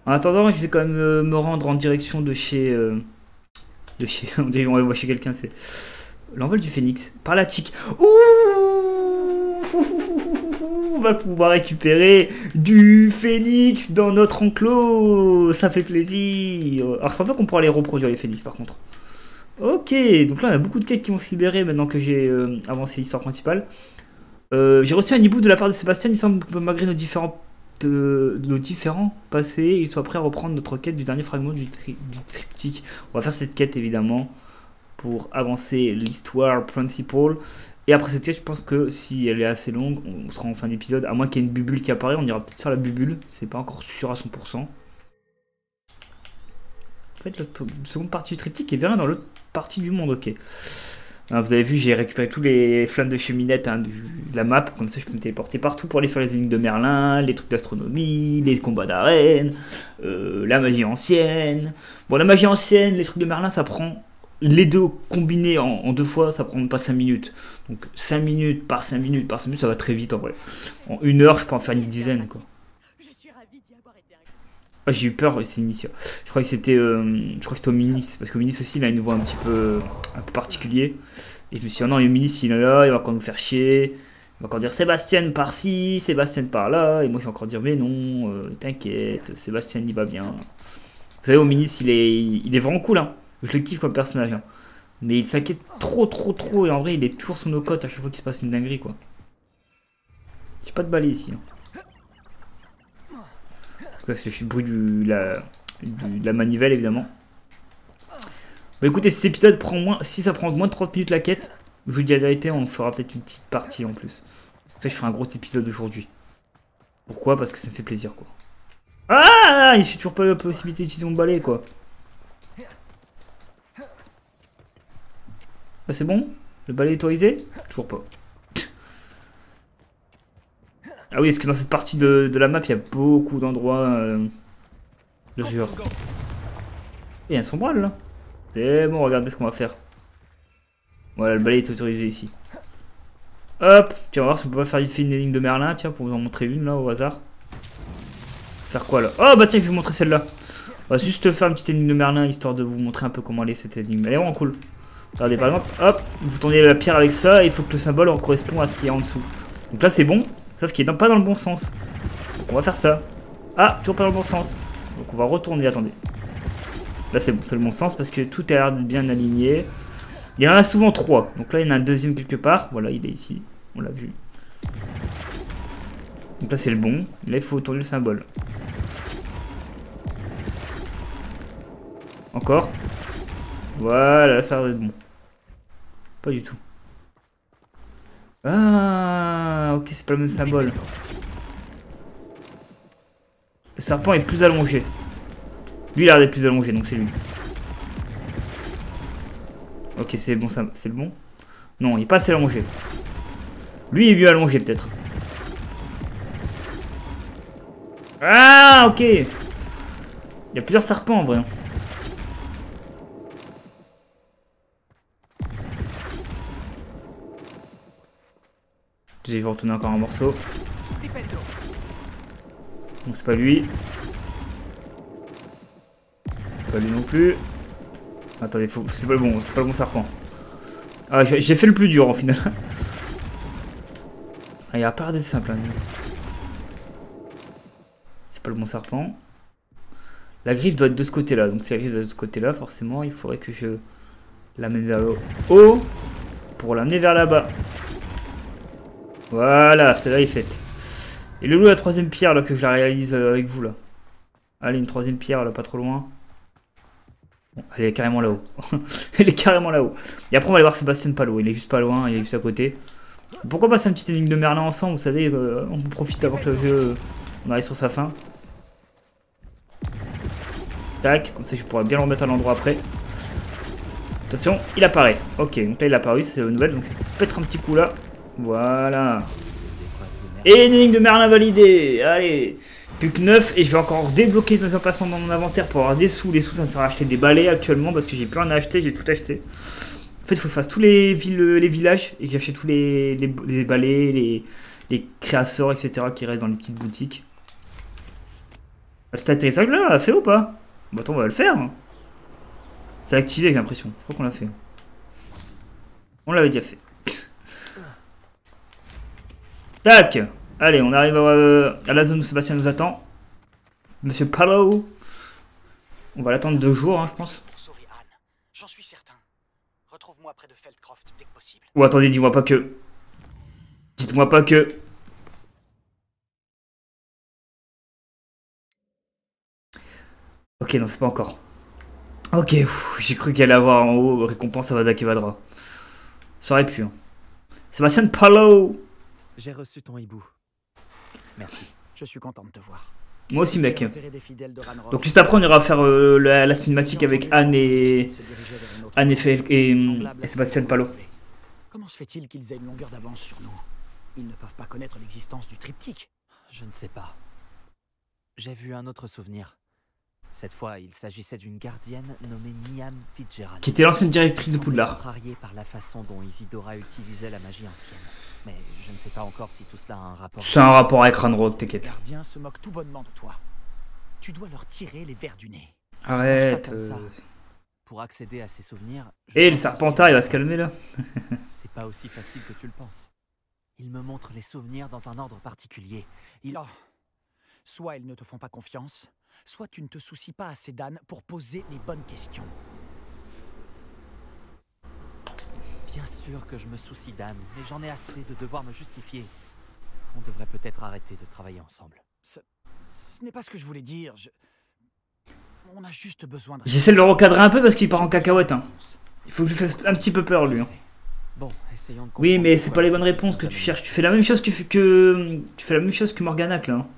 En attendant, je vais quand même me rendre en direction de chez... on dirait on va voir chez quelqu'un, c'est... L'envol du phénix. Par la tique. Ouh, on va pouvoir récupérer du phénix dans notre enclos. Ça fait plaisir. Alors je crois pas qu'on pourra les reproduire les phénix par contre. Ok, donc là on a beaucoup de quêtes qui vont se libérer maintenant que j'ai avancé l'histoire principale. J'ai reçu un e-book de la part de Sébastien. Il semble que malgré nos différents passés, il soit prêt à reprendre notre quête du dernier fragment du triptyque. On va faire cette quête évidemment pour avancer l'histoire principale. Et après cette quête, je pense que si elle est assez longue, on sera en fin d'épisode. À moins qu'il y ait une bubule qui apparaît, on ira peut-être faire la bubule. C'est pas encore sûr à 100%. En fait, la seconde partie du triptyque est bien dans l'autre partie du monde, ok. Alors, vous avez vu, j'ai récupéré tous les flammes de cheminette de la map. Comme ça, je peux me téléporter partout pour aller faire les énigmes de Merlin, les trucs d'astronomie, les combats d'arène, la magie ancienne. Bon, la magie ancienne, les trucs de Merlin, ça prend... Les deux combinés en 2 fois, ça prend pas 5 minutes. Donc 5 minutes par 5 minutes par 5 minutes, ça va très vite en vrai. En 1 heure, je peux en faire une dizaine quoi. Ah, j'ai eu peur, c'est Initia. Je crois que c'était au Minis, parce qu'au Minis aussi, il a une voix un peu particulier. Et je me suis dit, oh non, le Minis, il est là, il va encore nous faire chier. Il va encore dire Sébastien par-ci, Sébastien par-là. Et moi, je vais encore dire, mais non, t'inquiète, Sébastien, il va bien. Vous savez, au Minis, il est vraiment cool, hein. Je le kiffe comme personnage, hein. Mais il s'inquiète trop, et en vrai, il est toujours sous nos côtes à chaque fois qu'il se passe une dinguerie, quoi. J'ai pas de balai ici, hein. C'est le bruit de la manivelle évidemment. Bah écoutez, si cet épisode prend si ça prend moins de 30 minutes la quête, je vous dis la vérité, on fera peut-être une petite partie en plus. Ça, je ferai un gros épisode aujourd'hui. Pourquoi? Parce que ça me fait plaisir quoi. Ah, j'ai toujours pas eu la possibilité d'utiliser mon balai quoi. Bah c'est bon? Le balai est autorisé? Toujours pas. Ah oui, parce que dans cette partie de la map, il y a beaucoup d'endroits de jure. Il y a un sombrage là. C'est bon, regardez ce qu'on va faire. Voilà, le balai est autorisé ici. Hop, tiens, on va voir si on peut pas faire vite fait une énigme de Merlin, tiens, pour vous en montrer une là au hasard. Faire quoi là? Oh bah tiens, je vais vous montrer celle-là. On va juste faire une petite énigme de Merlin histoire de vous montrer un peu comment elle est cette énigme. Elle est vraiment cool. Regardez par exemple, hop, vous tournez la pierre avec ça et il faut que le symbole corresponde à ce qui est en dessous. Donc là c'est bon. Sauf qu'il n'est pas dans le bon sens. Donc on va faire ça. Ah, toujours pas dans le bon sens. Donc on va retourner, attendez. Là c'est bon, c'est le bon sens parce que tout a l'air d'être bien aligné. Il y en a souvent 3. Donc là il y en a un deuxième quelque part. Voilà, il est ici. On l'a vu. Donc là c'est le bon. Là il faut tourner le symbole. Encore. Voilà, ça a l'air d'être bon. Pas du tout. Ah, ok, c'est pas le même symbole. Le serpent est plus allongé. Lui, il a l'air d'être plus allongé, donc c'est lui. Ok, c'est bon, c'est le bon. Non, il est pas assez allongé. Lui, il est mieux allongé, peut-être. Ah, ok. Il y a plusieurs serpents, en vrai. Je vais retourner encore un morceau. Donc c'est pas lui. C'est pas lui non plus. Attendez, c'est pas le bon serpent. Ah, j'ai fait le plus dur en final. Ah, il y a pas des simples. Hein. C'est pas le bon serpent. La griffe doit être de ce côté-là. Donc si la griffe doit être de ce côté-là, forcément, il faudrait que je l'amène vers le haut pour l'amener vers là-bas. Voilà, celle-là est faite. Et le loup, la 3ème pierre là que je la réalise avec vous là. Allez, une 3ème pierre là, pas trop loin. Bon, elle est carrément là-haut. Elle est carrément là-haut. Et après on va aller voir Sébastien Palo. Il est juste pas loin, il est juste à côté. Pourquoi passer un petit énigme de Merlin ensemble? Vous savez, on profite avant que le jeu on arrive sur sa fin. Tac, comme ça je pourrais bien le remettre à l'endroit après. Attention, il apparaît. Ok, donc là il a apparu, c'est la nouvelle. Donc peut-être un petit coup là. Voilà. Et énigme de Merlin validée. Allez. Plus que 9 et je vais encore débloquer des emplacements dans mon inventaire pour avoir des sous. Les sous, ça me sert à acheter des balais actuellement parce que j'ai plus rien à acheter, j'ai tout acheté. En fait, il faut que je fasse tous les villages et que j'achète tous les balais, les créateurs, etc. qui restent dans les petites boutiques. Cet atterrissage là, on l'a fait ou pas? Bah attends, on va le faire. C'est activé, j'ai l'impression. Je crois qu'on l'a fait. On l'avait déjà fait. Tac. Allez, on arrive à la zone où Sébastien nous attend. Monsieur Palo. On va l'attendre 2 jours, hein, je pense. Pour sauver Anne, j'en suis certain. Retrouve-moi près de Feldcroft dès que possible. Ou attendez, dis-moi pas que. Dites-moi pas que. Ok, non, c'est pas encore. Ok, j'ai cru qu'il allait avoir en haut récompense à Vada Kedavra. Ça aurait pu. Hein. Sébastien Palo. J'ai reçu ton hibou. Merci. Je suis content de te voir. Moi aussi, mec. J'ai repéré des fidèles de Ranrock. Donc juste après, on ira faire la cinématique avec Anne et Sébastien Palo. Comment se fait-il qu'ils aient une longueur d'avance sur nous? Ils ne peuvent pas connaître l'existence du triptyque. Je ne sais pas. J'ai vu un autre souvenir. Cette fois, il s'agissait d'une gardienne nommée Niamh Fitzgerald. Qui était l'ancienne directrice de Poudlard. Contrariée par la façon dont Isidora utilisait la magie ancienne. Mais je ne sais pas encore si tout cela a un rapport... C'est un rapport avec Ranrock, t'inquiète. Les gardiens se moquent tout bonnement de toi. Tu dois leur tirer les vers du nez. Ça Arrête. marche pas comme ça. Pour accéder à ces souvenirs... Et le Serpentard, il va se calmer là. C'est pas aussi facile que tu le penses. Il me montre les souvenirs dans un ordre particulier. Oh. Soit ils ne te font pas confiance, soit tu ne te soucies pas assez d'Anne pour poser les bonnes questions. Bien sûr que je me soucie d'Anne, mais j'en ai assez de devoir me justifier. On devrait peut-être arrêter de travailler ensemble. Ce n'est pas ce que je voulais dire. On a juste besoin de... J'essaie de le recadrer un peu parce qu'il part en cacahuète. Hein. Il faut que je lui fasse un petit peu peur, lui. Hein. Bon, essayons de oui, mais c'est pas les bonnes réponses que tu cherches. Tu fais la même chose tu fais la même chose que Morganac là. Hein.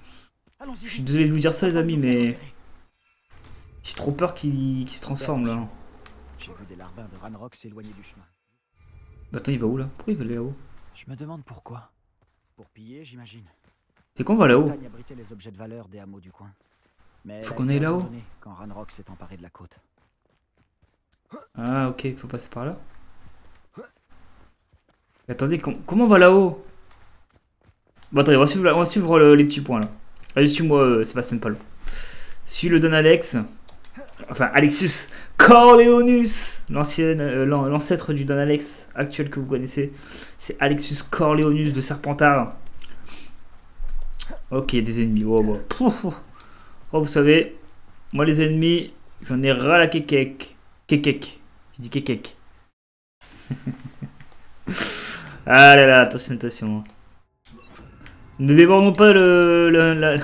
Je suis désolé de vous dire ça, les amis, mais j'ai trop peur qu'il se transforme là. J'ai vu des larbins de Ranrock s'éloigner du chemin. Bah attends, il va où là? Pourquoi il va aller là-haut? Je me demande pourquoi. Pour piller, j'imagine. C'est qu'on va là-haut? Abritait les objets de valeur des hameaux du coin. Mais faut qu'on aille là-haut. Quand Ranrock s'est emparé de la côte. Ah ok, faut passer par là. Mais attendez, comment on va là-haut? Bon attendez, on va suivre les petits points là. Allez, suis-moi Sébastien Palo. Suis le Don Alex. Enfin, Alexius Corleonus, l'ancêtre du Don Alex actuel que vous connaissez. C'est Alexius Corleonus de Serpentard. Ok, des ennemis. Oh, vous savez, moi les ennemis, j'en ai ras la kekek. Kekek. Je dis kekek. Ah là là, attention. Ne débordons pas la...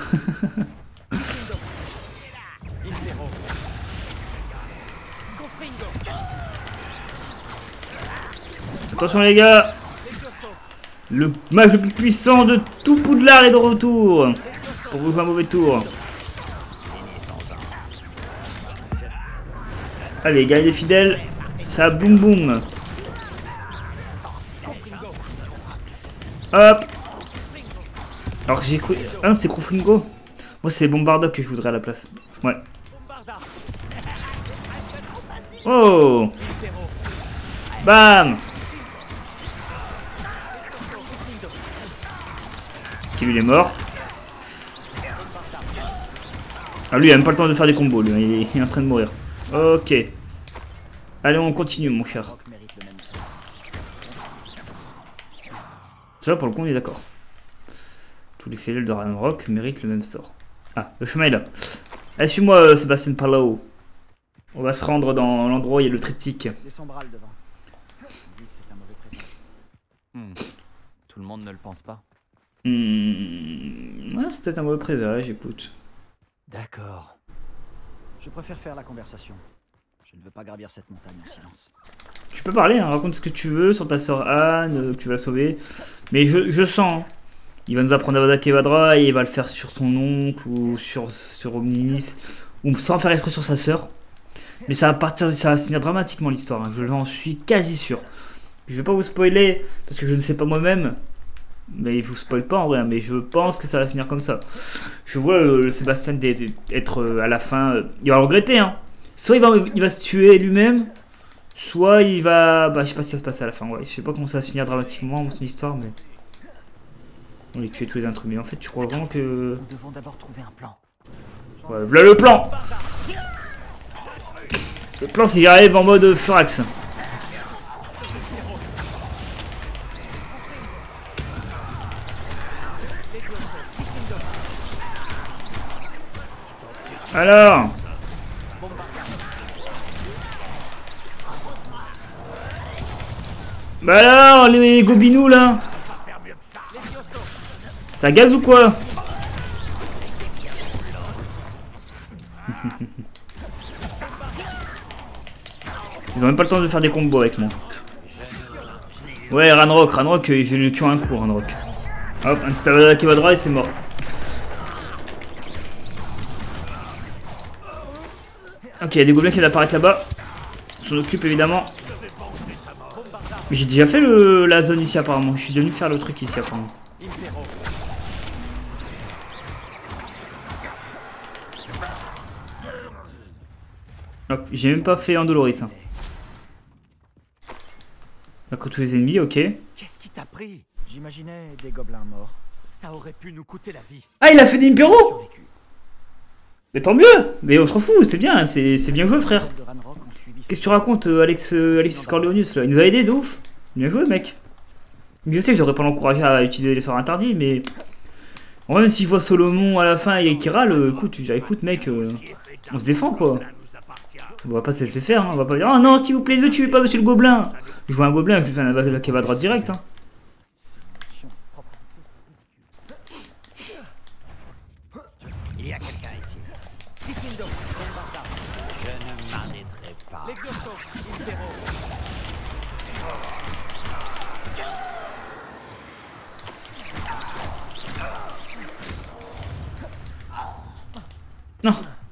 Attention les gars. Le mage le plus puissant de tout Poudlard est de retour. Pour vous faire un mauvais tour. Allez les gars, il est fidèle. Ça boum boum. Hop. Alors j'ai cru... Ah c'est Crofringo. Moi c'est Bombarda que je voudrais à la place. Ouais. Oh. Bam. Qui lui est mort. Ah lui il a même pas le temps de faire des combos lui. Il est en train de mourir. Ok. Allez on continue mon cher. Ça pour le coup on est d'accord. Tous les fidèles de Ranrock méritent le même sort. Ah, le chemin est là. Allez, suis-moi, Sébastien Palo. On va se rendre dans l'endroit où il y a le triptyque. Tout le monde ne le pense pas. Ouais, c'est peut-être un mauvais présage, écoute. D'accord. Je préfère faire la conversation. Je ne veux pas gravir cette montagne en silence. Tu peux parler, hein, raconte ce que tu veux sur ta sœur Anne, que tu vas sauver. Mais je sens... Hein. Il va nous apprendre à Vada Kedavra et il va le faire sur son oncle ou sur Omninis, ou sans faire exprès sur sa sœur. Mais ça va finir dramatiquement l'histoire, hein. Je l'en suis quasi sûr. Je vais pas vous spoiler parce que je ne sais pas moi-même, Mais il vous spoil pas en vrai, mais je pense que ça va se finir comme ça. Je vois le Sébastien être à la fin. Il va regretter, hein. Soit il va se tuer lui-même, soit il va. Bah, je sais pas ce qui va se passer à la fin. Ouais, je sais pas comment ça va se finir dramatiquement, son histoire, mais. On les tuer tous les intrus. Mais en fait, tu crois vraiment que. Nous devons d'abord trouver un plan. Ouais, voilà le plan! Le plan, c'est qu'il arrive en mode Furax. Alors, bah alors, les gobinous là, ça gaze ou quoi? Ils ont même pas le temps de faire des combos avec moi. Ouais, Ranrock, il fait le tuer un coup, Ranrock. Hop, un petit Avada Kedavra et c'est mort. Ok, il y a des gobelins qui viennent d'apparaître là-bas. On s'en occupe évidemment. Mais j'ai déjà fait la zone ici apparemment. Je suis venu faire le truc ici apparemment. Hop, j'ai même pas fait un Doloris. Hein. D'accord, tous les ennemis, ok. Qu'est-ce qui t'a pris? J'imaginais des gobelins morts. Ça aurait pu nous coûter la vie. Ah, il a fait des Impero! Mais tant mieux! Mais on s'en fout, c'est bien, c'est bien joué, frère. Qu'est-ce que tu racontes, Alexis Corleonius là? Il nous a aidé de ouf. Bien joué, mec. Je sais que j'aurais pas l'encouragé à utiliser les sorts interdits, mais. En vrai, même si je vois Solomon à la fin et qui râle, écoute, mec, on se défend quoi. On va pas se laisser faire, hein. On va pas dire oh non, s'il vous plaît, ne tuez pas monsieur le gobelin. Je vois un gobelin, je lui fais un Kedavra direct. Hein. Il y a quelqu'un ici. Je ne m'arrêterai pas. Non,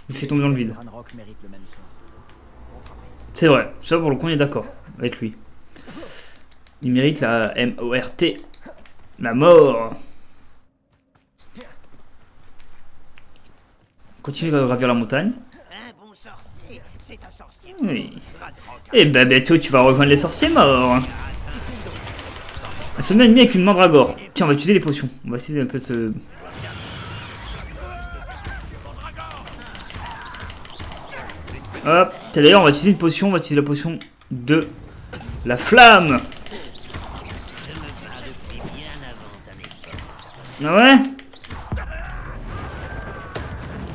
il fait tomber dans le vide. C'est vrai, ça pour le coup on est d'accord avec lui. Il mérite la M-O-R-T. La mort. Continue à gravir la montagne. Un bon sorcier, c'est un sorcier. Oui. Et bah bientôt tu vas rejoindre les sorciers morts. Un sommet ennemi avec une mandragore. Tiens, on va utiliser les potions. On va essayer un peu de se... Hop. Tiens, d'ailleurs on va utiliser une potion. On va utiliser la potion de la flamme. Ah ouais?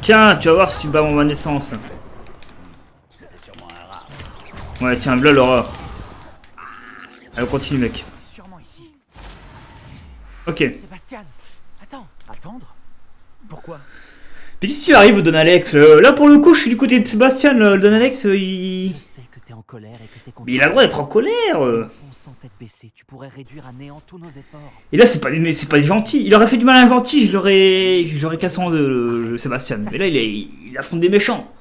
Tiens, tu vas voir si tu bats mon naissance. Ouais, tiens, là Laura. Allez, on continue, mec. Ok. Sébastien, attends. Attendre? Pourquoi? Mais qu'est-ce qui arrive au Don Alex? Là, pour le coup, je suis du côté de Sébastien. Le Don Alex, il... Je sais que t'es en colère et que t'es mais il a le droit d'être en colère. Sans tête baissée, tu pourrais réduire à néant tous nos efforts. Et là, c'est pas gentil. Il aurait fait du mal à un gentil, j'aurais cassé en deux le Sébastien. Mais là, il affronte des méchants.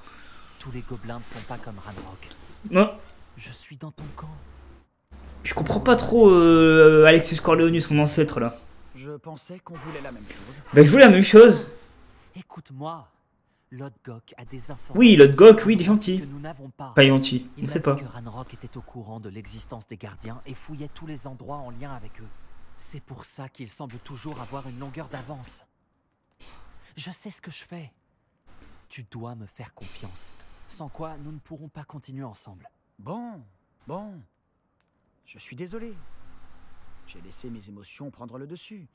Tous les gobelins ne sont pas comme Ranrock. Non. Je suis dans ton camp. Je comprends pas trop Alexis Corleonius, mon ancêtre là. Je pensais qu'on voulait la même chose. Bah, je voulais la même chose. Écoute-moi. Lodgok a des informations. Oui, Lodgok, oui, il est gentil. Que nous n'avons pas. Pas gentil, on il sait m'a pas. dit que Ranrock était au courant de l'existence des gardiens et fouillait tous les endroits en lien avec eux. C'est pour ça qu'il semble toujours avoir une longueur d'avance. Je sais ce que je fais. Tu dois me faire confiance. Sans quoi, nous ne pourrons pas continuer ensemble. Bon. Je suis désolé. J'ai laissé mes émotions prendre le dessus.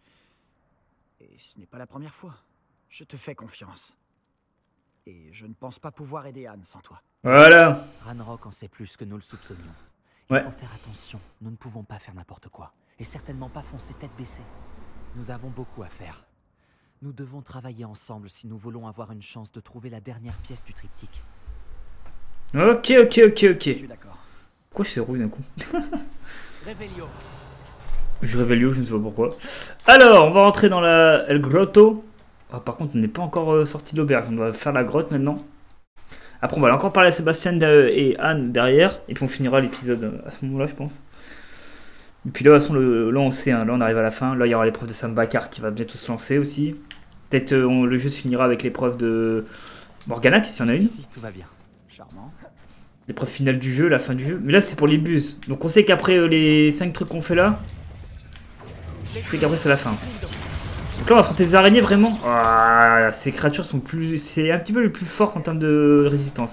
Et ce n'est pas la première fois. Je te fais confiance. Et je ne pense pas pouvoir aider Anne sans toi. Voilà. Ranrock en sait plus que nous le soupçonnions. Ouais. Il faut faire attention. Nous ne pouvons pas faire n'importe quoi. Et certainement pas foncer tête baissée. Nous avons beaucoup à faire. Nous devons travailler ensemble si nous voulons avoir une chance de trouver la dernière pièce du triptyque. Ok. Je suis d'accord. Pourquoi je suis rouge d'un coup? Revelio. Je Revelio, je ne sais pas pourquoi. Alors, on va rentrer dans la El Grotto. Ah, par contre, on n'est pas encore sorti de l'auberge. On doit faire la grotte maintenant. Après, on va encore parler à Sébastien et Anne derrière. Et puis, on finira l'épisode à ce moment-là, je pense. Et puis là, de toute façon, là on sait, hein, là on arrive à la fin. Là il y aura l'épreuve de Sam Bakar qui va bientôt se lancer aussi. Peut-être le jeu se finira avec l'épreuve de Morgana, s'il y en a une. Ici, tout va bien. Charmant. L'épreuve finale du jeu, la fin du jeu. Mais là c'est pour les bus. Donc on sait qu'après les 5 trucs qu'on fait là, on sait qu'après c'est la fin. Donc là on va affronter des araignées vraiment. Ah, ces créatures sont plus... C'est un petit peu les plus fortes en termes de résistance.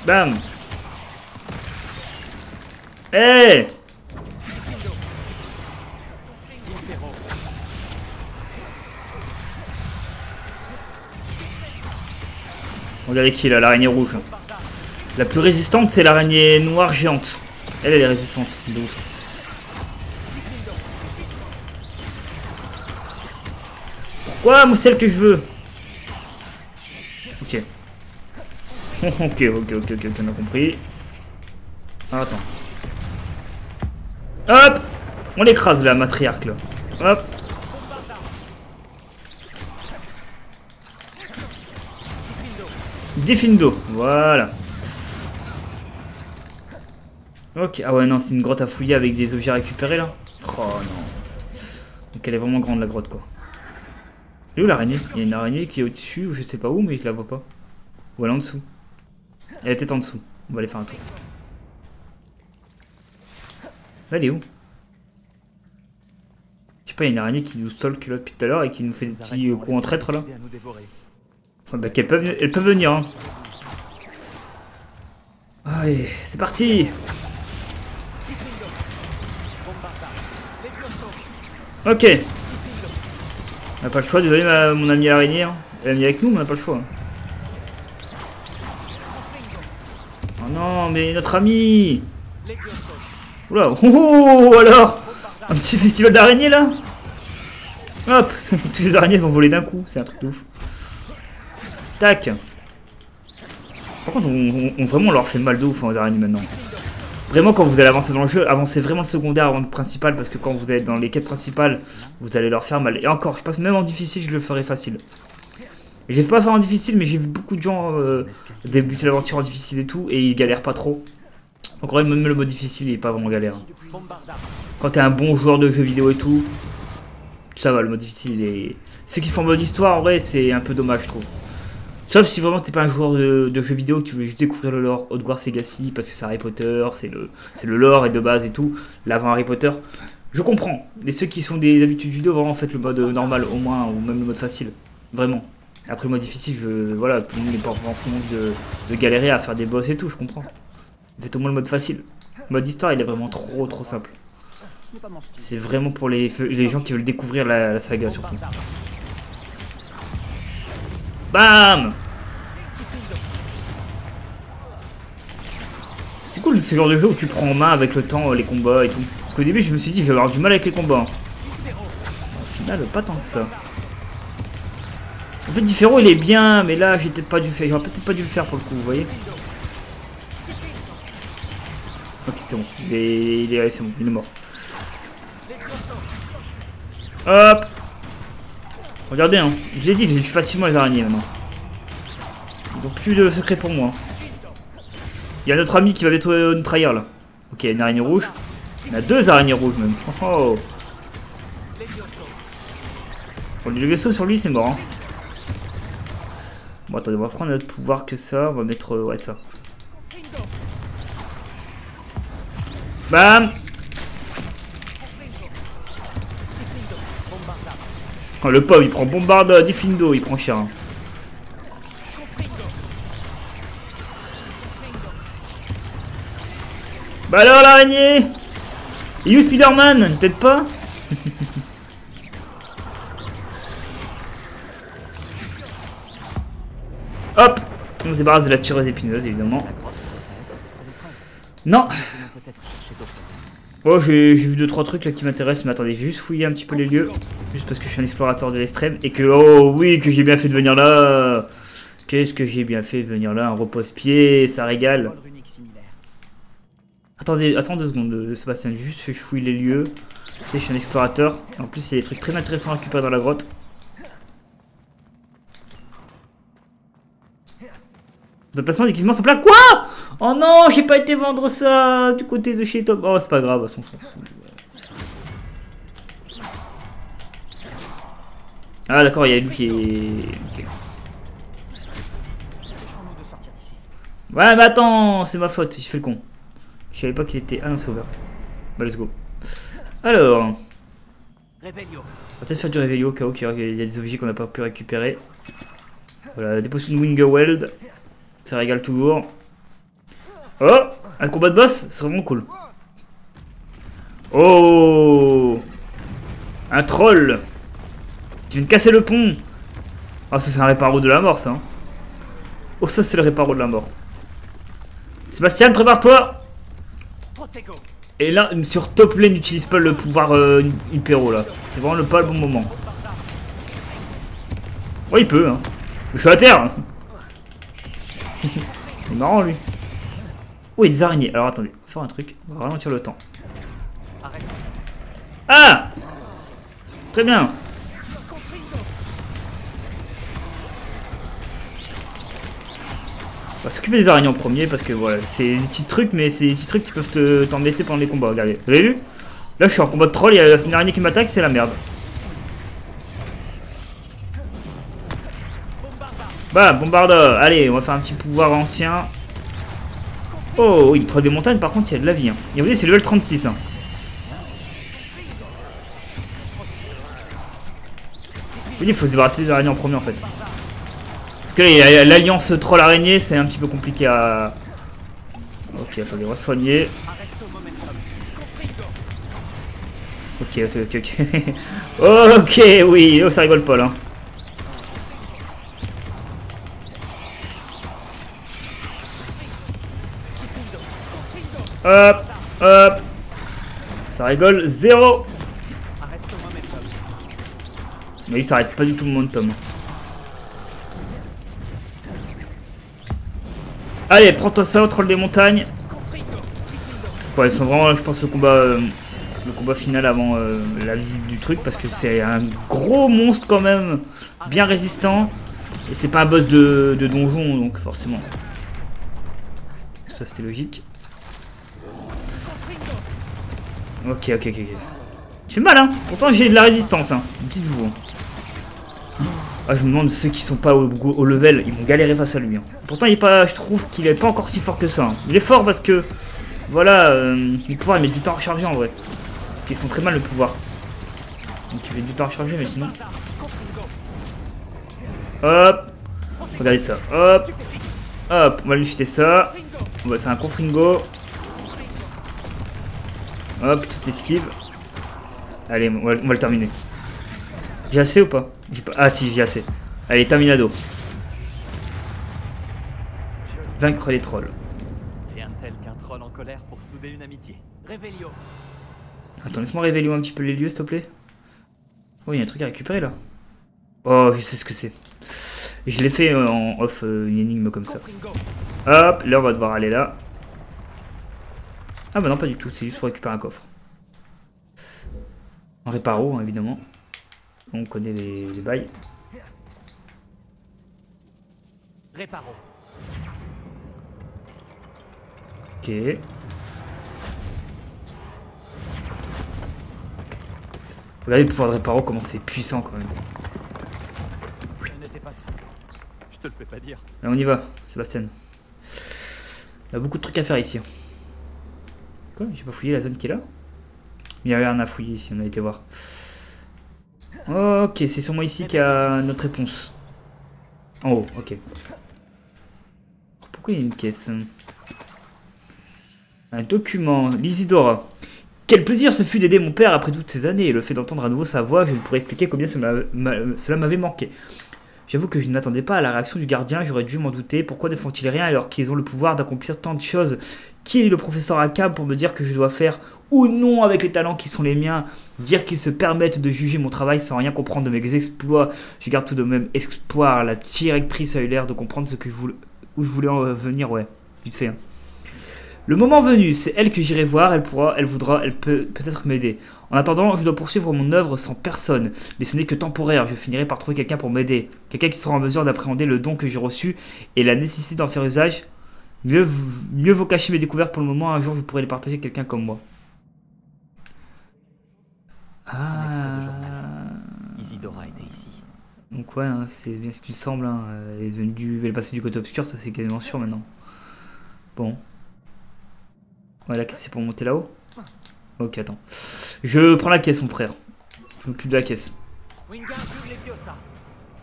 Bam. Hey. Regardez qui est là, l'araignée rouge. La plus résistante c'est l'araignée noire géante. Elle est résistante, de ouf. Pourquoi moi celle que je veux? Ok. ok, on a compris. Ah, attends. Hop. On l'écrase la matriarque là. Hop. Diffindo, voilà. Ok, ah ouais non, c'est une grotte à fouiller avec des objets récupérés là. Oh non. Donc elle est vraiment grande la grotte quoi. Elle est où l'araignée? Il y a une araignée qui est au-dessus ou je sais pas où mais je la vois pas. Ou elle est en dessous. Elle est peut-être en dessous. On va aller faire un tour. Là, elle est où? Je sais pas, il y a une araignée qui nous stalk là depuis tout à l'heure et qui nous fait des petits coups en traître là. Enfin, bah, elles peuvent venir. Hein. Allez, c'est parti. Ok. On n'a pas le choix, désolé mon ami araignée. Hein. Elle est venue avec nous, mais on n'a pas le choix. Oh non, mais notre ami. Oula, oh alors. Un petit festival d'araignées là. Hop. Toutes les araignées ont volé d'un coup, c'est un truc de ouf. Tac. Par contre, on vraiment leur fait mal de ouf hein, aux araignées maintenant. Vraiment, quand vous allez avancer dans le jeu, avancez vraiment secondaire avant le principal. Parce que quand vous êtes dans les quêtes principales, vous allez leur faire mal. Et encore, je pense même en difficile, je le ferai facile. Et je l'ai pas fait en difficile, mais j'ai vu beaucoup de gens débuter l'aventure en difficile et tout. Et ils galèrent pas trop. Donc, en vrai, même le mode difficile, il est pas vraiment galère. Quand t'es un bon joueur de jeux vidéo et tout, ça va, le mode difficile, il est... Ceux qui font mode histoire, en vrai, c'est un peu dommage, je trouve. Sauf si vraiment t'es pas un joueur de jeux vidéo, que tu veux juste découvrir le lore Hogwarts Legacy parce que c'est Harry Potter, c'est le lore et de base et tout, l'avant Harry Potter. Je comprends, mais ceux qui sont des habitudes vidéo, vraiment faites le mode normal au moins, ou même le mode facile, vraiment. Après le mode difficile, voilà, tout le monde n'est pas forcément de galérer à faire des boss et tout, je comprends. Faites au moins le mode facile. Le mode histoire, il est vraiment trop simple. C'est vraiment pour les gens qui veulent découvrir la saga surtout. Bam! C'est cool ce genre de jeu où tu prends en main avec le temps les combats et tout. Parce qu'au début je me suis dit je vais avoir du mal avec les combats. Au final pas tant que ça. En fait Différo il est bien mais là j'ai peut-être pas dû faire. J'aurais peut-être pas dû le faire pour le coup, vous voyez. Ok c'est bon. C'est bon, il est mort. Hop! Regardez, hein, je l'ai dit, je suis facilement les araignées maintenant. Donc plus de secret pour moi. Il y a notre ami qui va bientôt nous trahir là. Ok, il y a une araignée rouge. Il y en a deux araignées rouges même. Oh. Bon, le vaisseau sur lui c'est mort. Hein. Bon attendez, on va prendre notre pouvoir que ça. On va mettre ouais ça. Bam. Oh, le pauvre il prend bombarde Diffindo, il prend cher. Hein. Bah alors l'araignée. Et où Spider-Man? Peut-être pas. Hop. On se débarrasse de la tireuse épineuse évidemment. Non. Oh j'ai vu 2-3 trucs là qui m'intéressent, mais attendez, j'ai juste fouillé un petit peu les lieux. Juste parce que je suis un explorateur de l'extrême. Et que, oh oui, que j'ai bien fait de venir là. Qu'est-ce que j'ai bien fait de venir là, un repose-pied, ça régale. Attendez, attends 2 secondes, Sébastien, juste je fouille les lieux. Tu sais, je suis un explorateur. Et en plus, il y a des trucs très intéressants à récupérer dans la grotte. Déplacement d'équipement sur place. Quoi? Oh non, j'ai pas été vendre ça du côté de chez Top. Oh, c'est pas grave, à son sens. Ah d'accord, il y a lui qui est... Okay. Ouais mais attends, c'est ma faute, je fais le con. Je savais pas qu'il était... Ah non, c'est ouvert. Bah let's go. Alors... On va peut-être faire du Revelio au cas où il y a des objets qu'on n'a pas pu récupérer. Voilà, des potions de Wingerweld. Ça régale toujours. Oh, un combat de boss, c'est vraiment cool. Oh, un troll. Tu viens de casser le pont. Oh, ça c'est un réparo de la mort, ça. Oh, ça c'est le réparo de la mort. Sébastien, prépare-toi. Et là, sur top lane, n'utilise pas le pouvoir Hypero là. C'est vraiment pas le bon moment. Oh, il peut, hein. Je suis à terre. C'est marrant lui. Oh, il y a des araignées. Alors attendez, on va faire un truc. On va ralentir le temps. Ah! Très bien. On va s'occuper des araignées en premier parce que voilà, c'est des petits trucs, mais c'est des petits trucs qui peuvent t'embêter pendant les combats. Regardez, vous avez vu? Là, je suis en combat de troll, il y a une araignée qui m'attaque, c'est la merde. Bah, bombarda. Allez, on va faire un petit pouvoir ancien. Oh, oui, troll des montagnes, par contre, il y a de la vie. Hein. Et vous voyez, c'est level 36. Hein. Oui, il faut se débarrasser des araignées en premier en fait. Parce que l'alliance troll araignée, c'est un petit peu compliqué à... Ok, attendez, on va se soigner. Ok, ok, ok. Ok, oui, oh, ça rigole pas là. Hop, hop. Ça rigole, 0. Mais il s'arrête pas du tout le momentum. Allez, prends-toi ça, au troll des montagnes. Ouais, ils sont vraiment, je pense, le combat final avant la visite du truc. Parce que c'est un gros monstre quand même, bien résistant. Et c'est pas un boss de donjon, donc forcément. Ça, c'était logique. Ok, ok, ok. Je fais mal, hein. Pourtant, j'ai de la résistance, hein. Dites-vous. Ah, je me demande ceux qui sont pas au level, ils vont galérer face à lui. Hein. Pourtant, il est pas, je trouve qu'il est pas encore si fort que ça. Hein. Il est fort parce que, voilà, les pouvoirs ils mettent du temps à recharger en vrai. Parce qu'ils font très mal le pouvoir. Donc il met du temps à recharger, mais sinon. Hop, regardez ça. Hop, hop, on va lui filer ça. On va faire un confringo. Hop, petite esquive. Allez, on va le terminer. J'ai assez ou pas? Ah si, j'ai assez. Allez, terminado. Vaincre les trolls. Rien de tel qu'un troll en colère pour souder une amitié. Revelio. Attends, laisse-moi révéler un petit peu les lieux, s'il te plaît. Oh, il y a un truc à récupérer là. Oh, je sais ce que c'est. Je l'ai fait en off, une énigme comme ça. Hop, là on va devoir aller là. Ah bah non, pas du tout, c'est juste pour récupérer un coffre. En réparo, hein, évidemment. On connaît les bails. Réparo. Ok. Regardez le pouvoir de réparo, comment c'est puissant quand même. Je te le fais pas dire. Là on y va, Sébastien. Il y a beaucoup de trucs à faire ici. Quoi? J'ai pas fouillé la zone qui est là? Il y a rien à fouiller ici, on a été voir. Ok, c'est sûrement ici qu'il y a notre réponse. En haut, ok. Pourquoi il y a une caisse? Un document, l'Isidora. Quel plaisir ce fut d'aider mon père après toutes ces années. Et le fait d'entendre à nouveau sa voix, je ne pourrais expliquer combien cela m'avait manqué. J'avoue que je ne m'attendais pas à la réaction du gardien, j'aurais dû m'en douter. Pourquoi ne font-ils rien alors qu'ils ont le pouvoir d'accomplir tant de choses? Qui est le professeur Akam pour me dire que je dois faire ou non avec les talents qui sont les miens? Dire qu'ils se permettent de juger mon travail sans rien comprendre de mes exploits. Je garde tout de même espoir. La directrice a eu l'air de comprendre ce que où je voulais en venir, ouais, vite fait. Hein. Le moment venu, c'est elle que j'irai voir, elle peut peut-être m'aider. En attendant, je dois poursuivre mon œuvre sans personne, mais ce n'est que temporaire, je finirai par trouver quelqu'un pour m'aider. Quelqu'un qui sera en mesure d'appréhender le don que j'ai reçu et la nécessité d'en faire usage. Mieux vaut cacher mes découvertes pour le moment, un jour je pourrai les partager avec quelqu'un comme moi. Un extrait de journal. Isidora était ici. Donc ouais, hein, c'est bien ce qu'il semble, hein. Elle est passée du côté obscur, ça c'est quasiment sûr maintenant. Bon. Ouais, la caisse c'est pour monter là-haut. Ok, attends. Je prends la caisse, mon frère. Je m'occupe de la caisse.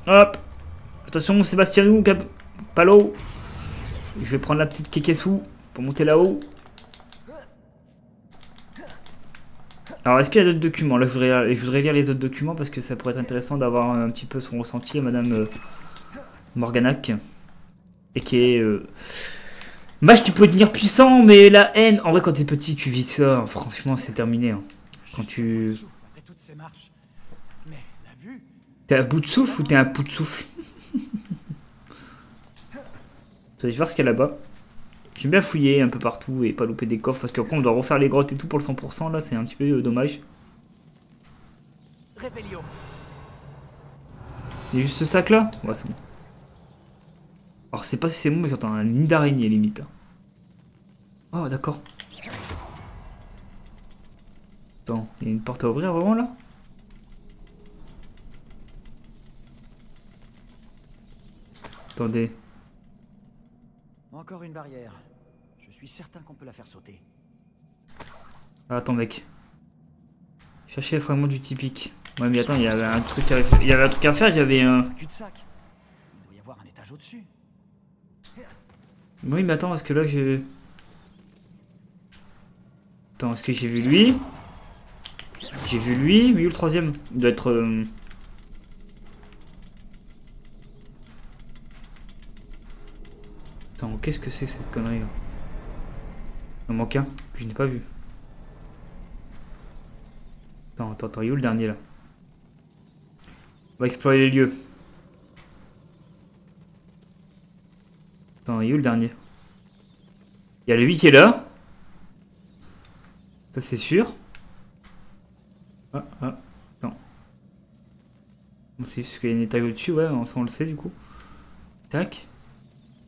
Hop. Attention, Sébastien, Palo. Je vais prendre la petite Kekesu pour monter là-haut. Alors, est-ce qu'il y a d'autres documents? Là, je voudrais lire les autres documents parce que ça pourrait être intéressant d'avoir un petit peu son ressenti à Madame Morganac. Et qui est... Mage, tu peux devenir puissant, mais la haine... En vrai, quand t'es petit, tu vis ça. Franchement, c'est terminé. Hein. Quand tu... T'es à bout de souffle ou t'es à bout de souffle? Je vais voir ce qu'il y a là-bas. J'aime bien fouiller un peu partout et pas louper des coffres parce qu'après on doit refaire les grottes et tout pour le 100%. Là, c'est un petit peu dommage. Il y a juste ce sac là? Ouais, c'est bon. Alors, c'est pas si c'est bon, mais j'entends un nid d'araignée limite. Oh, d'accord. Attends, il y a une porte à ouvrir vraiment là? Attendez. Encore une barrière. Je suis certain qu'on peut la faire sauter. Ah, attends, mec. Chercher les fragments du typique. Ouais, mais attends, il y avait un truc à faire, il y avait un... Cul-de-sac. Il doit y avoir un étage au-dessus. Oui, mais attends, est-ce que là, j'ai... Attends, est-ce que j'ai vu lui? J'ai vu lui, mais où le troisième? Il doit être... Attends, qu'est-ce que c'est cette connerie là? Il en manque un, que je n'ai pas vu. Attends, il est où le dernier là? On va explorer les lieux. Attends, il est où le dernier? Il y a lui qui est là. Ça c'est sûr. Attends. On sait juste qu'il y a une étage au-dessus, ouais, ça on le sait du coup. Tac.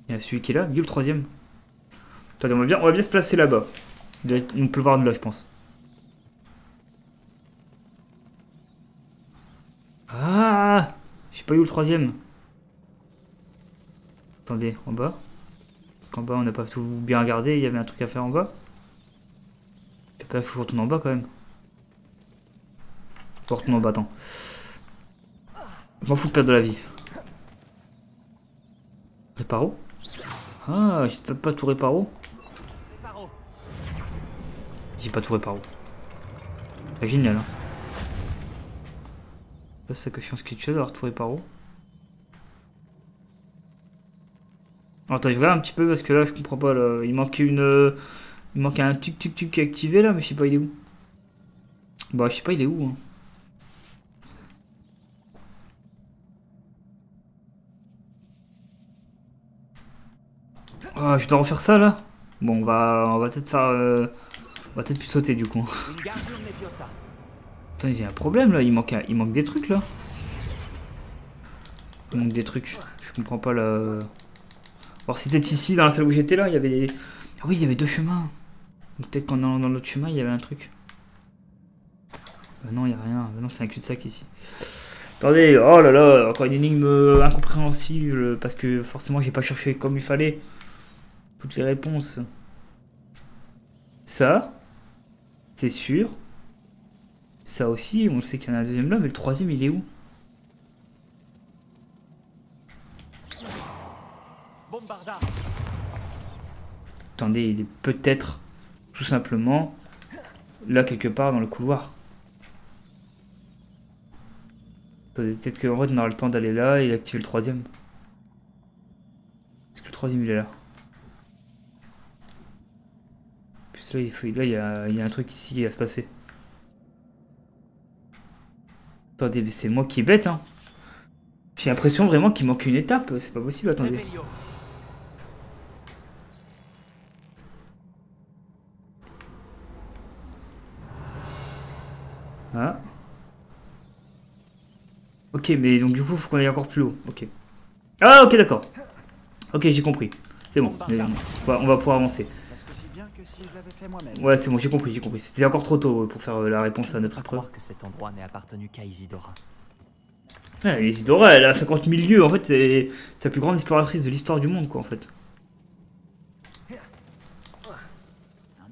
Il y a celui qui est là, il est où le troisième? Attendez, on va bien se placer là-bas. On peut le voir de là, je pense. Ah! Je sais pas où le troisième. Attendez, en bas. Parce qu'en bas, on n'a pas tout bien regardé, il y avait un truc à faire en bas. Je sais pas, il faut que je retourne en bas quand même. Faut retourner en bas, attends. Je m'en fous de perdre de la vie. Réparo? Ah, j'ai peut-être pas tout réparo. J'ai pas tout réparo. C'est génial, hein. C'est ça que je pense qu'il y a d'avoir tout réparo. Attends, je regarde un petit peu parce que là, je comprends pas. Là. Il manque une. Il manque un tuc activé là, mais je sais pas, il est où. Bah, je sais pas, il est où. Hein. Oh, je dois refaire ça là. Bon, on va peut-être faire. On va peut-être plus sauter du coup. Putain, j'ai un problème là. Il manque des trucs là. Il manque des trucs. Je comprends pas là. Alors, si t'es ici dans la salle où j'étais là, il y avait. Ah oui, il y avait deux chemins. Peut-être qu'en allant dans l'autre chemin, il y avait un truc. Non, il n'y a rien. Non, c'est un cul-de-sac ici. Attendez, oh là là, encore une énigme incompréhensible. Parce que forcément, j'ai pas cherché comme il fallait toutes les réponses. Ça, c'est sûr. Ça aussi, on sait qu'il y en a un deuxième là, mais le troisième, il est où? Attendez, il est peut-être tout simplement là quelque part dans le couloir. Peut-être qu'en vrai on aura le temps d'aller là et d'activer le troisième. Est-ce que le troisième il est là? Plus là il y a un truc ici qui va se passer. Attendez, c'est moi qui est bête hein. J'ai l'impression vraiment qu'il manque une étape, c'est pas possible, attendez. Ah. Ok, mais donc du coup, faut qu'on aille encore plus haut. Ok. Ah, ok, d'accord. Ok, j'ai compris. C'est bon. On va pouvoir avancer. Ouais, c'est bon, j'ai compris. C'était encore trop tôt pour faire la réponse à notre épreuve. Croire que cet endroit n'ait appartenu qu'à Isidora. Ouais, Isidora, elle a 50 000 lieues. En fait, c'est la plus grande exploratrice de l'histoire du monde, quoi, en fait. Un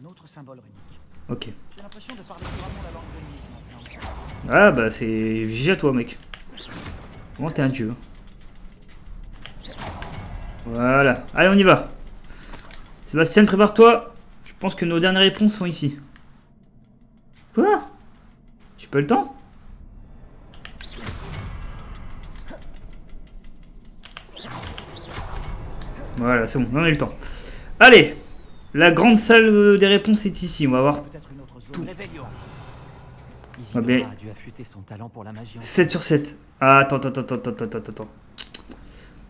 autre symbole runique. Ok. J'ai l'impression de parler vraiment la langue runique maintenant. Ah, bah, c'est GG à toi, mec. Comment t'es un dieu. Voilà. Allez, on y va. Sébastien, prépare-toi. Je pense que nos dernières réponses sont ici. Quoi? J'ai pas le temps? Voilà, c'est bon, on a eu le temps. Allez, la grande salle des réponses est ici. On va voir tout. Isidora a dû affûter son talent pour la magie. 7 sur 7. Ah, attends.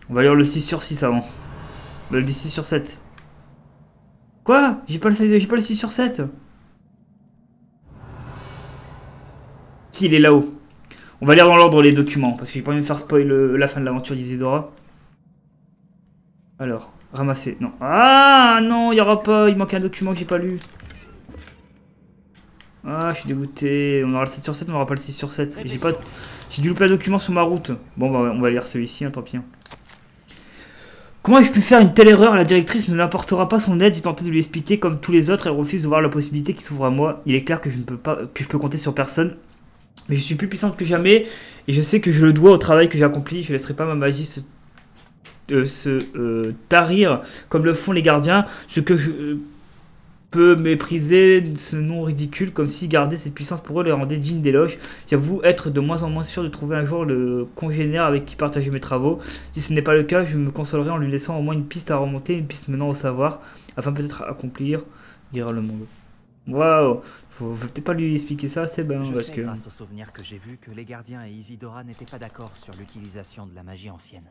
On va lire le 6 sur 6 avant. Le 6 sur 7. Quoi? J'ai pas le 6 sur 7. Si, il est là-haut. On va lire dans l'ordre les documents, parce que j'ai pas envie de faire spoil la fin de l'aventure d'Isidora. Alors, ramasser. Non. Ah non, il y aura pas. Il manque un document que j'ai pas lu. Ah, je suis dégoûté. On aura le 7 sur 7, on aura pas le 6 sur 7. J'ai dû louper un document sur ma route. Bon, bah, on va lire celui-ci, hein, tant pis. Comment ai-je pu faire une telle erreur? La directrice ne n'apportera pas son aide. J'ai tenté de lui expliquer comme tous les autres. Elle refuse de voir la possibilité qui s'ouvre à moi. Il est clair que je peux compter sur personne. Mais je suis plus puissante que jamais. Et je sais que je le dois au travail que j'ai accompli. Je ne laisserai pas ma magie se tarir comme le font les gardiens. Ce que je peux mépriser ce nom ridicule, comme si garder cette puissance pour eux les rendait dignes d'éloge. J'avoue être de moins en moins sûr de trouver un jour le congénère avec qui partager mes travaux. Si ce n'est pas le cas, je me consolerai en lui laissant au moins une piste à remonter, une piste menant au savoir, afin peut-être accomplir, guérir le monde. Waouh, faut peut-être pas lui expliquer ça, c'est bien, Je parce sais que... grâce au souvenir que j'ai vu que les gardiens et Isidora n'étaient pas d'accord sur l'utilisation de la magie ancienne.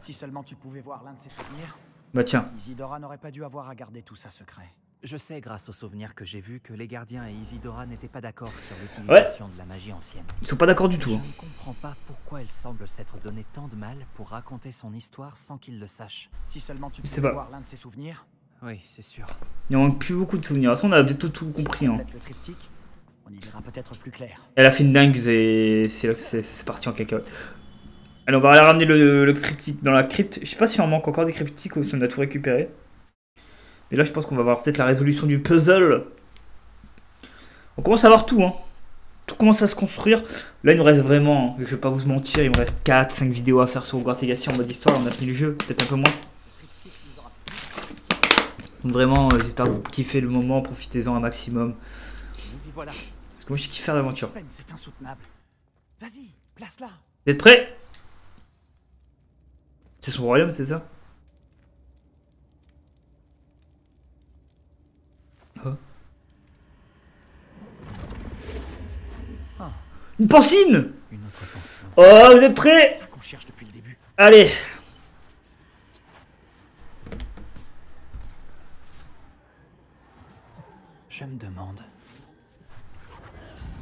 Si seulement tu pouvais voir l'un de ses souvenirs. Bah tiens. Isidora n'aurait pas dû avoir à garder tout ça secret. Je sais grâce au souvenir que j'ai vu que les gardiens et Isidora n'étaient pas d'accord sur l'utilisation de la magie ancienne. Ils sont pas d'accord du tout. Je ne comprends pas pourquoi elle semble s'être donné tant de mal pour raconter son histoire sans qu'il le sache. Si seulement tu C'est pouvais pas- voir l'un de ses souvenirs. Oui, c'est sûr. Il n'y a plus beaucoup de souvenirs. De toute façon, on a bientôt tout compris. Hein. Le triptyque, on y verra peut-être plus clair. Elle a fait une dingue, c'est là que c'est parti en cacahuète. Allez, on va aller ramener le cryptique dans la crypte. Je sais pas si on manque encore des cryptiques ou si on a tout récupéré. Mais là, je pense qu'on va avoir peut-être la résolution du puzzle. On commence à avoir tout, hein. Tout commence à se construire. Là, il nous reste vraiment, je vais pas vous mentir, il me reste 4-5 vidéos à faire sur Hogwarts Legacy en mode histoire. On a fini le jeu, peut-être un peu moins. Donc vraiment, j'espère que vous kiffez le moment, profitez-en un maximum. Nous y voilà. Parce que moi, je kiffe faire l'aventure. C'est insoutenable. Vas-y, place-la. Vous êtes prêts? C'est son royaume, c'est ça? Oh. Une pancine! Une autre pensée. Oh, vous êtes prêts? C'est ça qu'on cherche depuis le début. Allez! Je me demande.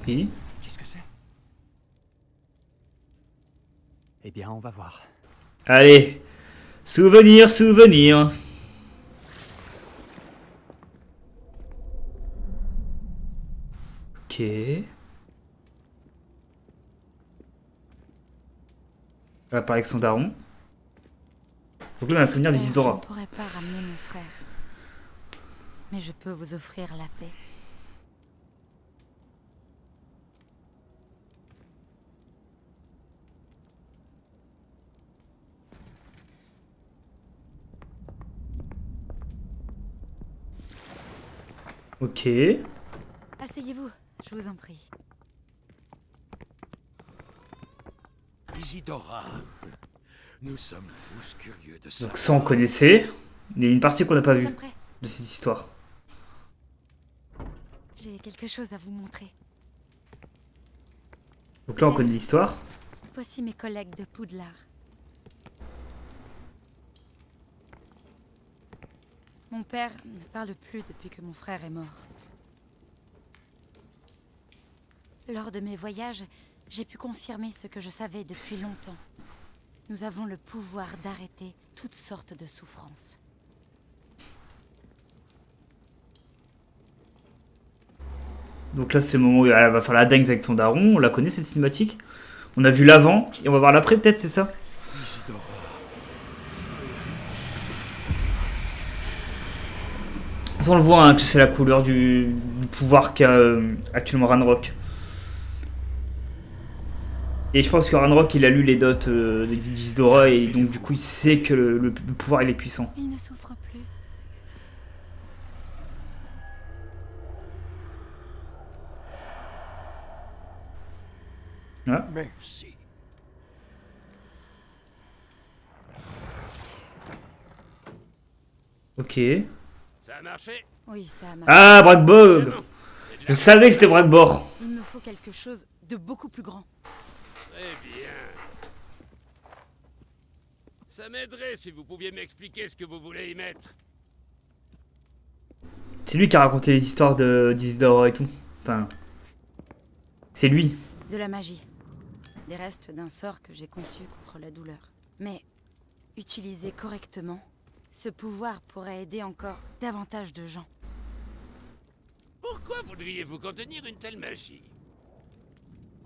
Oui. Qu'est-ce que c'est? Eh bien, on va voir. Allez! Souvenir, souvenir! Ok. Elle va parler avec son daron. Donc là, on a un souvenir Je d'Isidora. ne pourrais pas ramener mon frère. Mais je peux vous offrir la paix. Ok. Asseyez-vous, je vous en prie. Isidora, nous sommes tous curieux de ça. Donc ça, on connaissait. Il y a une partie qu'on n'a pas Vous vue êtes prêts? de cette histoire. J'ai quelque chose à vous montrer. Donc là, on connaît l'histoire. Voici mes collègues de Poudlard. Mon père ne parle plus depuis que mon frère est mort. Lors de mes voyages, j'ai pu confirmer ce que je savais depuis longtemps. Nous avons le pouvoir d'arrêter toutes sortes de souffrances. Donc là, c'est le moment où elle va faire la dingue avec son daron. On la connaît, cette cinématique. On a vu l'avant, et on va voir l'après, peut-être, c'est ça? On le voit, hein, que c'est la couleur du pouvoir qu'a actuellement Ranrock. Et je pense que Ranrock, il a lu les dots d'Isidora, et donc du coup, il sait que le pouvoir, il est puissant. Il ne souffre plus. Ah. Merci. Ok. Ça a marché? Oui, ça a marché. Ah, Brackbog! Je savais que c'était Brackbor. Il me faut quelque chose de beaucoup plus grand. Très bien. Ça m'aiderait si vous pouviez m'expliquer ce que vous voulez y mettre. C'est lui qui a raconté les histoires d'Isidora et tout. Enfin, c'est lui. De la magie. Des restes d'un sort que j'ai conçu contre la douleur. Mais, utilisé correctement, ce pouvoir pourrait aider encore davantage de gens. Pourquoi voudriez-vous contenir une telle magie?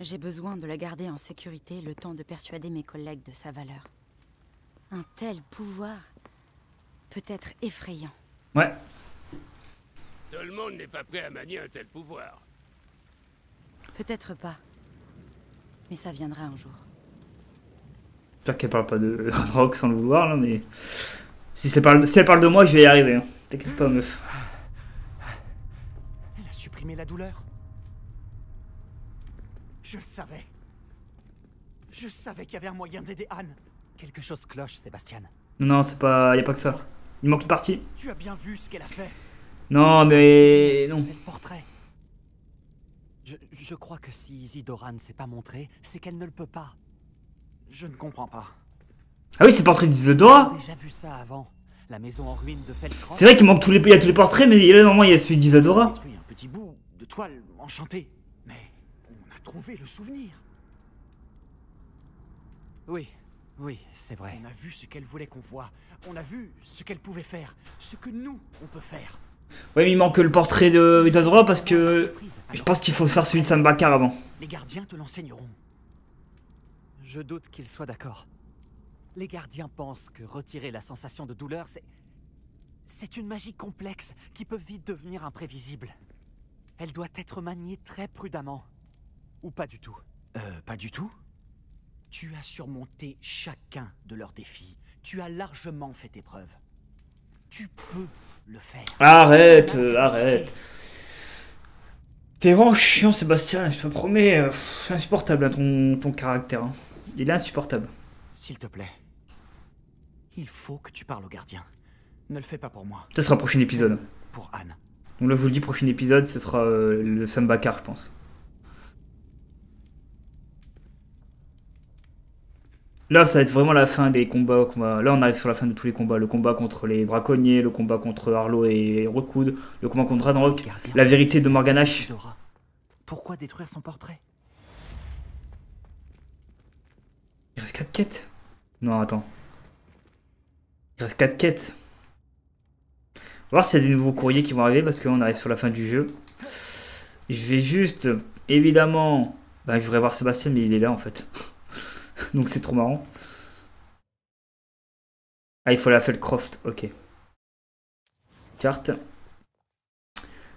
J'ai besoin de la garder en sécurité le temps de persuader mes collègues de sa valeur. Un tel pouvoir peut être effrayant. Ouais. Tout le monde n'est pas prêt à manier un tel pouvoir. Peut-être pas. Mais ça viendra un jour. J'espère qu'elle parle pas de Ranrock sans le vouloir, là, mais... Si elle parle de moi, je vais y arriver. Hein. T'inquiète pas, meuf. Elle a supprimé la douleur. Je le savais. Je savais qu'il y avait un moyen d'aider Anne. Quelque chose cloche, Sébastien. Non, c'est pas... Y a pas que ça. Il manque une partie. Tu as bien vu ce qu'elle a fait. Non, mais... Non. C'est le portrait. Je crois que si Isidora ne s'est pas montrée, c'est qu'elle ne le peut pas. Je ne comprends pas. Ah oui, c'est le portrait d'Isidora. J'ai déjà vu ça avant. La maison en ruine de Feldcroft. C'est vrai qu'il manque il y a tous les portraits, mais là, normalement, il y a celui d'Isidora. On a détruit un petit bout de toile enchantée. Mais on a trouvé le souvenir. Oui, c'est vrai. On a vu ce qu'elle voulait qu'on voie. On a vu ce qu'elle pouvait faire. Ce que nous, on peut faire. Ouais, mais il manque le portrait d'Isidora parce que... Je pense qu'il faut faire celui de Sam Bakar avant. Les gardiens te l'enseigneront. Je doute qu'ils soient d'accord. Les gardiens pensent que retirer la sensation de douleur, c'est une magie complexe qui peut vite devenir imprévisible. Elle doit être maniée très prudemment. Ou pas du tout. Pas du tout? Tu as surmonté chacun de leurs défis. Tu as largement fait tes preuves. Tu peux le faire. Arrête. T'es vraiment chiant, Sébastien, je te promets. C'est insupportable, hein, ton caractère. Hein. Il est insupportable. S'il te plaît. Il faut que tu parles aux gardiens. Ne le fais pas pour moi. Ce sera le prochain épisode. Pour Anne. Donc là, je vous le dis, prochain épisode, ce sera le Sam Bakar, je pense. Là, ça va être vraiment la fin des combats. Là, on arrive sur la fin de tous les combats. Le combat contre les braconniers, le combat contre Arlo et Rookwood, le combat contre Ranrock, la vérité de Morganash. Pourquoi détruire son portrait? Il reste 4 quêtes? Non, attends. Il reste 4 quêtes. On va voir s'il y a des nouveaux courriers qui vont arriver parce qu'on arrive sur la fin du jeu. Je vais juste, évidemment... Bah, je voudrais voir Sébastien, mais il est là en fait. Donc c'est trop marrant. Ah, il faut la Feldcroft, ok. Carte.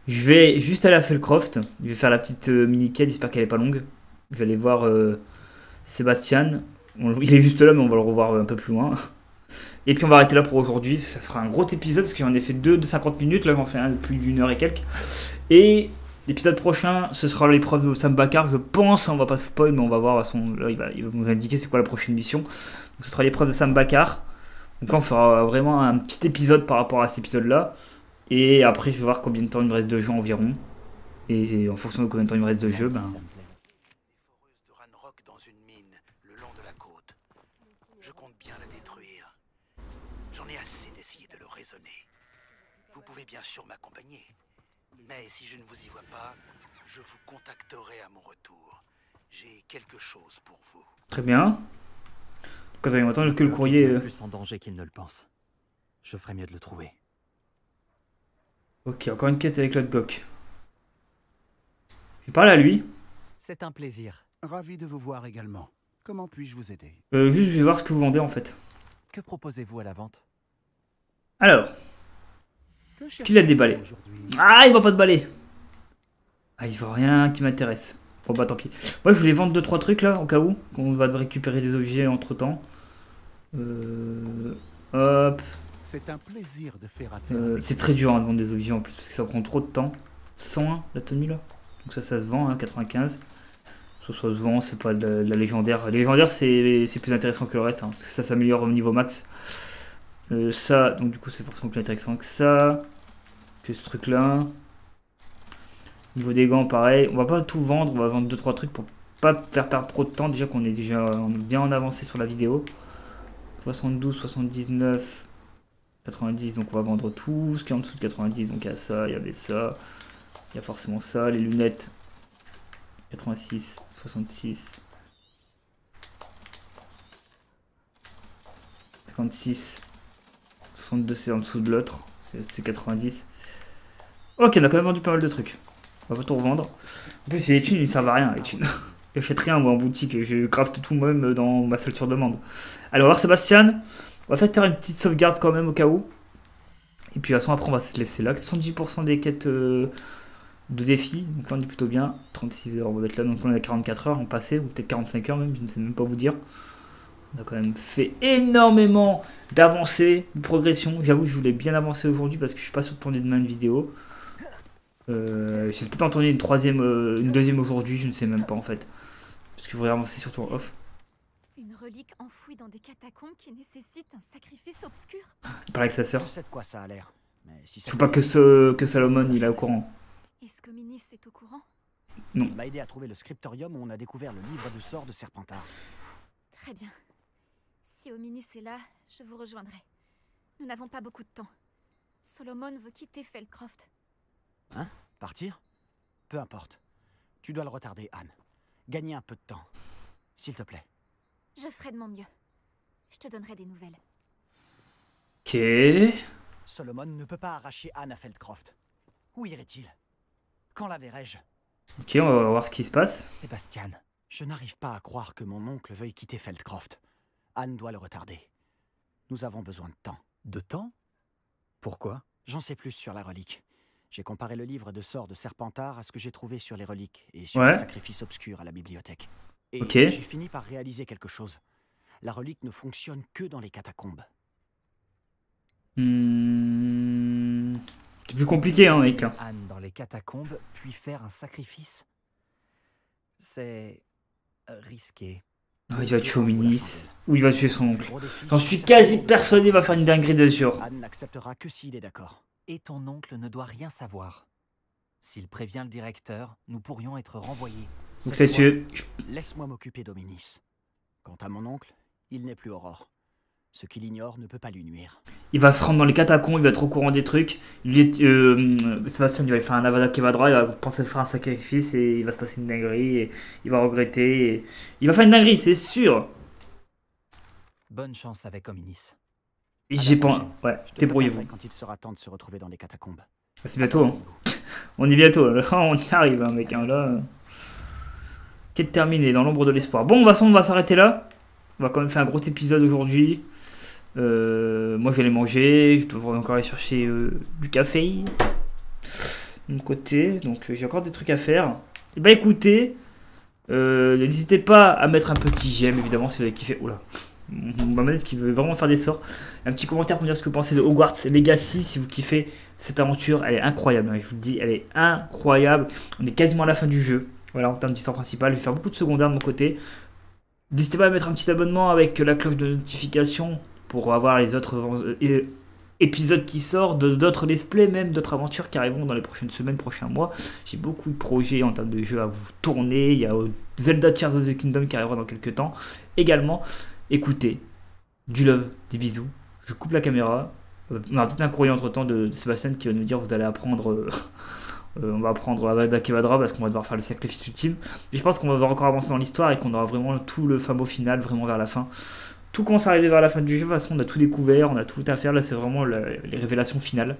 Je vais juste aller à Feldcroft. Je vais faire la petite mini-quête, j'espère qu'elle est pas longue. Je vais aller voir Sébastien. Il est juste là, mais on va le revoir un peu plus loin. Et puis on va arrêter là pour aujourd'hui. Ça sera un gros épisode, parce que j'en ai fait 2 de 50 minutes. Là, j'en fais un de plus d'une heure et quelques. Et l'épisode prochain, ce sera l'épreuve de Sam Bakar, je pense. On va pas spoil, mais on va voir. Là, il va nous indiquer c'est quoi la prochaine mission. Donc ce sera l'épreuve de Sam Bakar. Donc là, on fera vraiment un petit épisode par rapport à cet épisode-là. Et après, je vais voir combien de temps il me reste de jeu environ. Et en fonction de combien de temps il me reste de jeu, ben... Des foreuses de Ranrock dans une mine, le long de la côte. Je compte bien la détruire. J'en ai assez d'essayer de le raisonner. Vous pouvez bien sûr m'accompagner. Mais si je ne vous y vois pas, je vous contacterai à mon retour. J'ai quelque chose pour vous. Très bien. Quand on attend que le courrier... Il est plus en danger qu'il ne le pense. Je ferais mieux de le trouver. Ok, encore une quête avec l'autre Gok. Je parle à lui. C'est un plaisir. Ravi de vous voir également. Comment puis-je vous aider? Juste, je vais voir ce que vous vendez en fait. Que proposez-vous à la vente? Alors. Est-ce qu'il a des balais? Ah, il va pas de balais. Ah, il voit rien qui m'intéresse. Bon bah tant pis. Moi je voulais vendre 2-3 trucs là, au cas où. Qu'on va récupérer des objets entre temps. Hop. C'est un plaisir de faire affaire. C'est très dur hein, de vendre des objets en plus, parce que ça prend trop de temps. 101 la tenue là. Donc ça se vend, hein, 95. Ça se vend, c'est pas de la légendaire. La légendaire c'est plus intéressant que le reste, hein, parce que ça s'améliore au niveau max. Ça, donc du coup c'est forcément plus intéressant que ça. Que ce truc là. Au niveau des gants pareil. On va pas tout vendre, on va vendre 2-3 trucs pour pas faire perdre trop de temps. Déjà qu'on est déjà bien en avancé sur la vidéo. 72, 79, 90, donc on va vendre tout. Ce qui est en dessous de 90, donc il y a ça, il y avait ça. Il y a forcément ça, les lunettes. 86, 66. 56. 62 c'est en dessous de l'autre. C'est 90. Ok, on a quand même vendu pas mal de trucs. On va pas tout revendre. En plus les thunes ils servent à rien les thunes. J'achète rien moi en boutique, je crafte tout moi-même dans ma salle sur demande. Allez, on va voir Sébastien. On va faire une petite sauvegarde quand même au cas où. Et puis de toute façon après on va se laisser là. 70% des quêtes de défis. Donc là on est plutôt bien. 36 heures on va être là. Donc on est à 44 heures en passé. Ou peut-être 45 heures même. Je ne sais même pas vous dire. On a quand même fait énormément d'avancées, de progression. J'avoue que je voulais bien avancer aujourd'hui parce que je suis pas sûr de tourner demain une vidéo. J'ai peut-être en tourner une deuxième aujourd'hui. Je ne sais même pas en fait. Parce que je voudrais avancer surtout en off. Une relique enfouie dans des catacombes qui nécessite un sacrifice obscur. Il paraît que sa sœur. Je sais de quoi ça a l'air. Mais si ça Faut pas que Salomon il est au courant. Est-ce que Minis est au courant? Non. Il m'a aidé à trouver le scriptorium où on a découvert le livre de sorts de Serpentard. Très bien. Si Ominis est là, je vous rejoindrai. Nous n'avons pas beaucoup de temps. Solomon veut quitter Feldcroft. Hein? Partir? Peu importe. Tu dois le retarder, Anne. Gagner un peu de temps. S'il te plaît. Je ferai de mon mieux. Je te donnerai des nouvelles. Ok. Solomon ne peut pas arracher Anne à Feldcroft. Où irait-il? Quand la verrai-je? Ok, on va voir ce qui se passe. Sébastien. Je n'arrive pas à croire que mon oncle veuille quitter Feldcroft. Anne doit le retarder. Nous avons besoin de temps. De temps? Pourquoi? J'en sais plus sur la relique. J'ai comparé le livre de sorts de Serpentard à ce que j'ai trouvé sur les reliques et sur Ouais. les sacrifices obscurs à la bibliothèque. Et Ok. j'ai fini par réaliser quelque chose. La relique ne fonctionne que dans les catacombes. C'est plus compliqué, hein, mec. Anne dans les catacombes, puis faire un sacrifice. C'est risqué. Ah, il va tuer Ominis. Ou il va tuer son oncle. Gros défi, J'en c'est suis certain quasi que- persuadé qu'il va faire une dinguerie de sûr. Anne n'acceptera que s'il est d'accord. Et ton oncle ne doit rien savoir. S'il prévient le directeur, nous pourrions être renvoyés. Donc Cette c'est fois, tué. laisse-moi m'occuper d'Ominis. Quant à mon oncle, il n'est plus Aurore. Ce qu'il ignore ne peut pas lui nuire. Il va se rendre dans les catacombes, il va être au courant des trucs. Sébastien, il va faire un Avada Kedavra, il va penser faire un sacrifice et il va se passer une dinguerie et il va regretter. Et... Il va faire une dinguerie, c'est sûr. Bonne chance avec Ominis. Et À la j'ai pas. prochaine. Ouais, Je te débrouillez-vous. préviendrai quand il sera temps de se retrouver dans les catacombes. Ah, c'est bientôt, hein. On est bientôt, là, on y arrive, hein, mec. Hein, là. Quête terminée, dans l'ombre de l'espoir. Bon, de toute façon, on va s'arrêter là. On va quand même faire un gros épisode aujourd'hui. Moi, je vais aller manger. Je devrais encore aller chercher du café de mon côté. Donc, j'ai encore des trucs à faire. Et bah, écoutez, n'hésitez pas à mettre un petit j'aime, évidemment, si vous avez kiffé. Oula. Ma manette qui veut vraiment faire des sorts. Un petit commentaire pour me dire ce que vous pensez de Hogwarts Legacy si vous kiffez cette aventure. Elle est incroyable, hein, je vous le dis, elle est incroyable. On est quasiment à la fin du jeu. Voilà, en termes d'histoire principale. Je vais faire beaucoup de secondaires de mon côté. N'hésitez pas à mettre un petit abonnement avec la cloche de notification pour avoir les autres épisodes qui sortent, d'autres let's play, même d'autres aventures qui arriveront dans les prochaines semaines, prochains mois. J'ai beaucoup de projets en termes de jeux à vous tourner. Il y a Zelda Tears of the Kingdom qui arrivera dans quelques temps également. Écoutez, du love, des bisous. Je coupe la caméra. On aura peut-être un courrier entre temps de Sébastien qui va nous dire vous allez apprendre On va prendre Avada Kedavra parce qu'on va devoir faire le sacrifice ultime. Mais je pense qu'on va devoir encore avancer dans l'histoire et qu'on aura vraiment tout le fameux final vraiment vers la fin. Tout commence à arriver vers la fin du jeu. De toute façon, on a tout découvert, on a tout à faire. Là, c'est vraiment les révélations finales.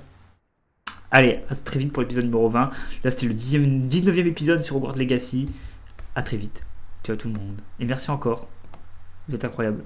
Allez, à très vite pour l'épisode numéro 20. Là, c'était le 19e épisode sur Hogwarts Legacy. À très vite. Ciao tout le monde. Et merci encore. Vous êtes incroyables.